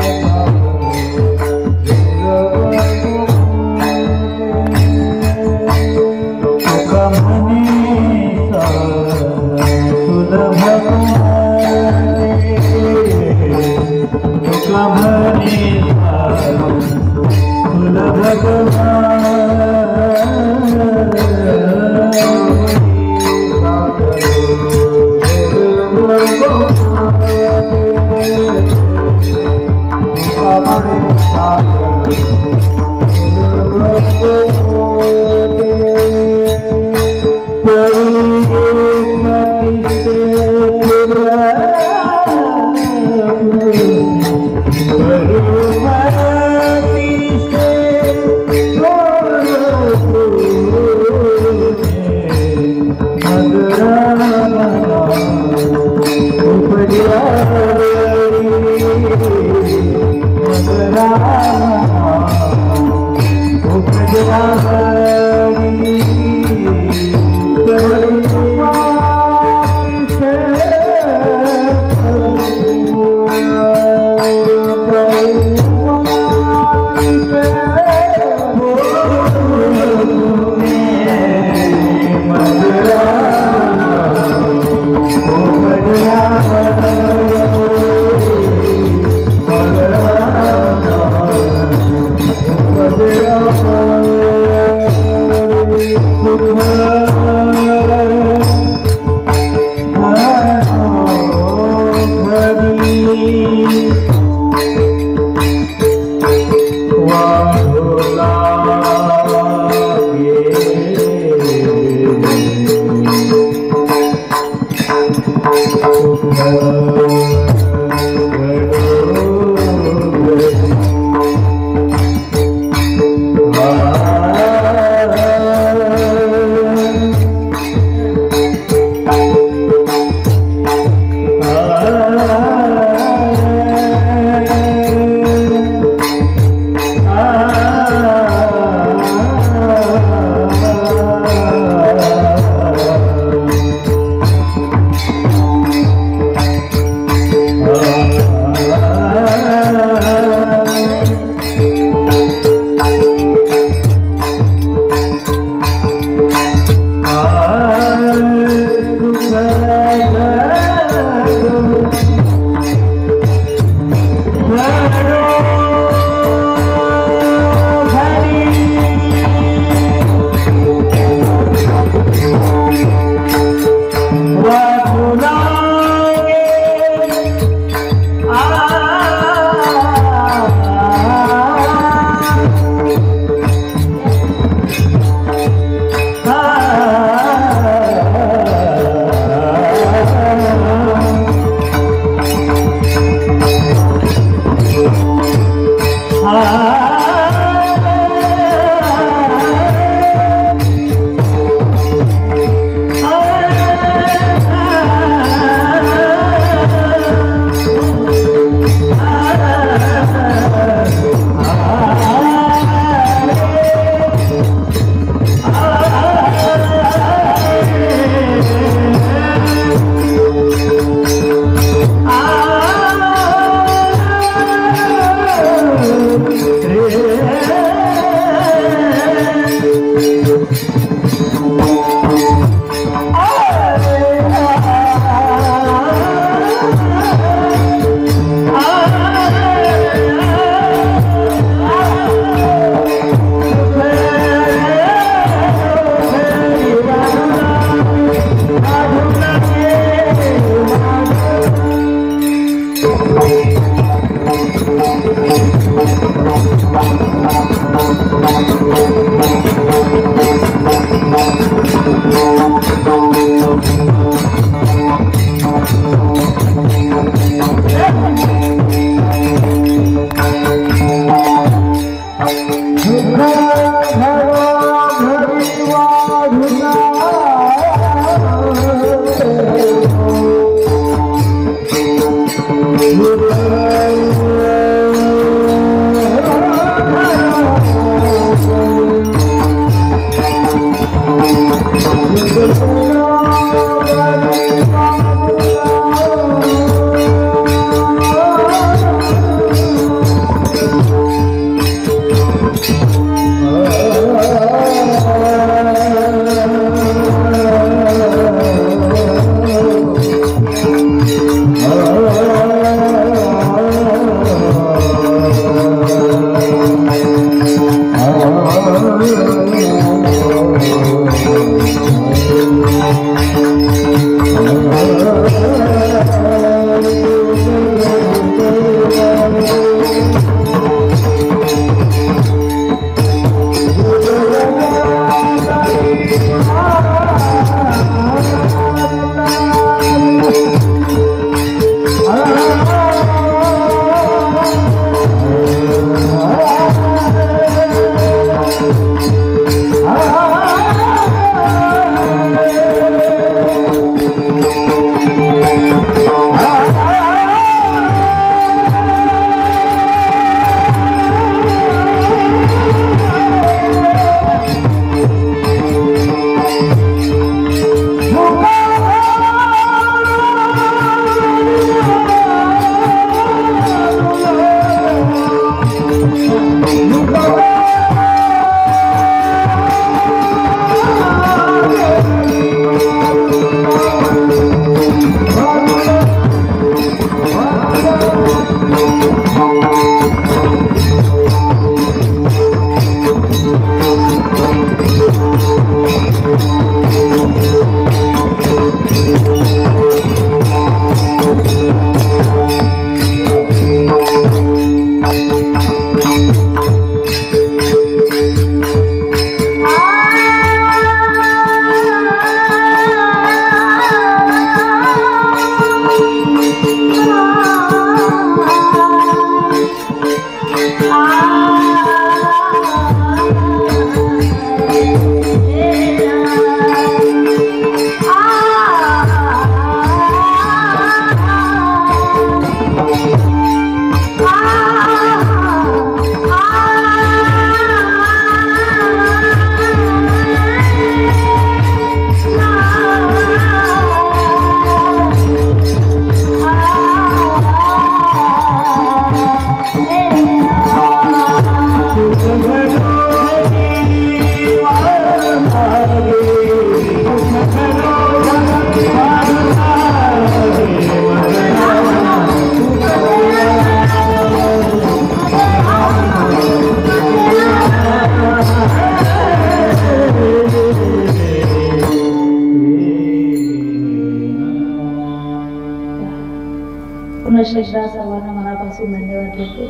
S2: पुनश्च एकदा सर्वांना मनापासून धन्यवाद देते.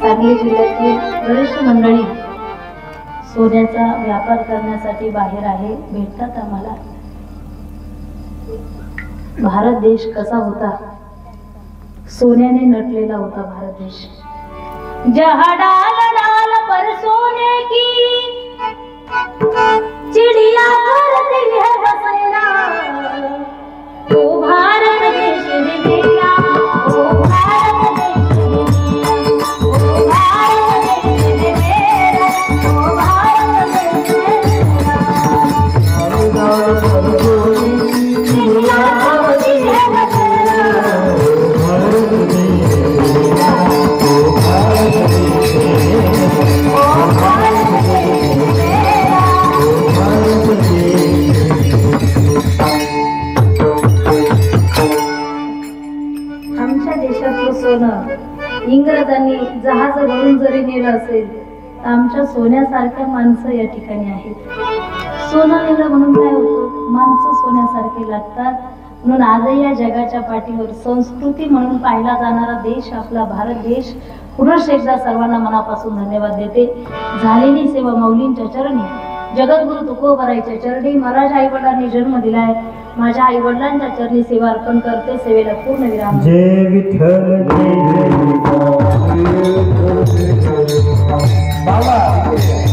S2: सांगली जिल्ह्यातील बरीचशी मंडळी सोन्याचा व्यापार करण्यासाठी बाहेर आहे, भेटतात आम्हाला. भारत देश कसा होता? सोन्याने नटलेला होता भारत देश. जहाँ डाल डाल पर सोने की चिड़िया करती है बसेरा, ओ भारत देश रे मेरा, ओ भारत देश रे मेरा, ओ भारत देश रे मेरा, ओ भारत देश रे मेरा. चिड़िया करती है बसेरा, आमच्या देशातलं सोनं इंग्रजांनी जहाज भरून जरी नेलं असेल तर आमच्या सोन्यासारख्या माणसं या ठिकाणी आहेत. सोनं नेलं म्हणून काय होतं? माणसं सोन्यासारखे लागतात. म्हणून आजही या जगाच्या पाठीवर संस्कृती म्हणून पाहिला जाणारा देश आपला भारत देश. पुनश्च एकदा सर्वांना मनापासून धन्यवाद देते. झालेली सेवा माऊलींच्या चरणी, जगद्गुरु तुकोबारायच्या चरणी, माझ्या आईवडिलांनी जन्म दिलाय, माझ्या आईवडिलांच्या चरणी सेवा अर्पण करते. सेवेला पूर्ण विराम.
S3: जय विठ्ठल बाबा जय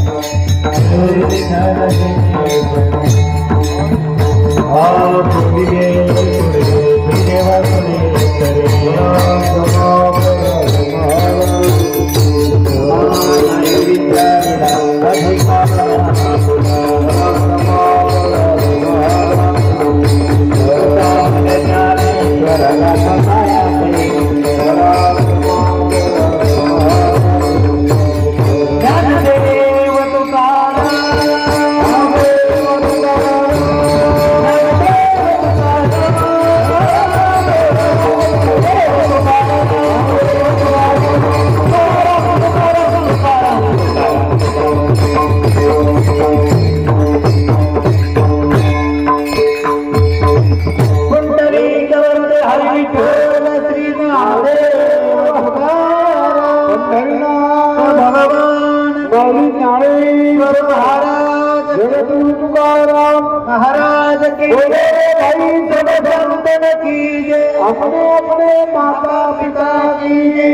S3: महाराज के भाई सब संतन कीजिए, अपने अपने माता पिता कीजिए.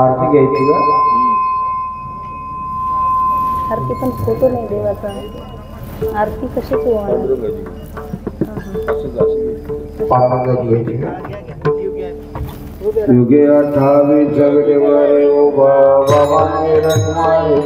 S3: आरती घ्यायची का?
S2: आरती पण फोटो नाही देवाचा. आरती कशाची होणार?
S3: पांडुरंगाची घ्यायची का? युगे 28 जगडे वारे ओ बाबा माने रत्नारे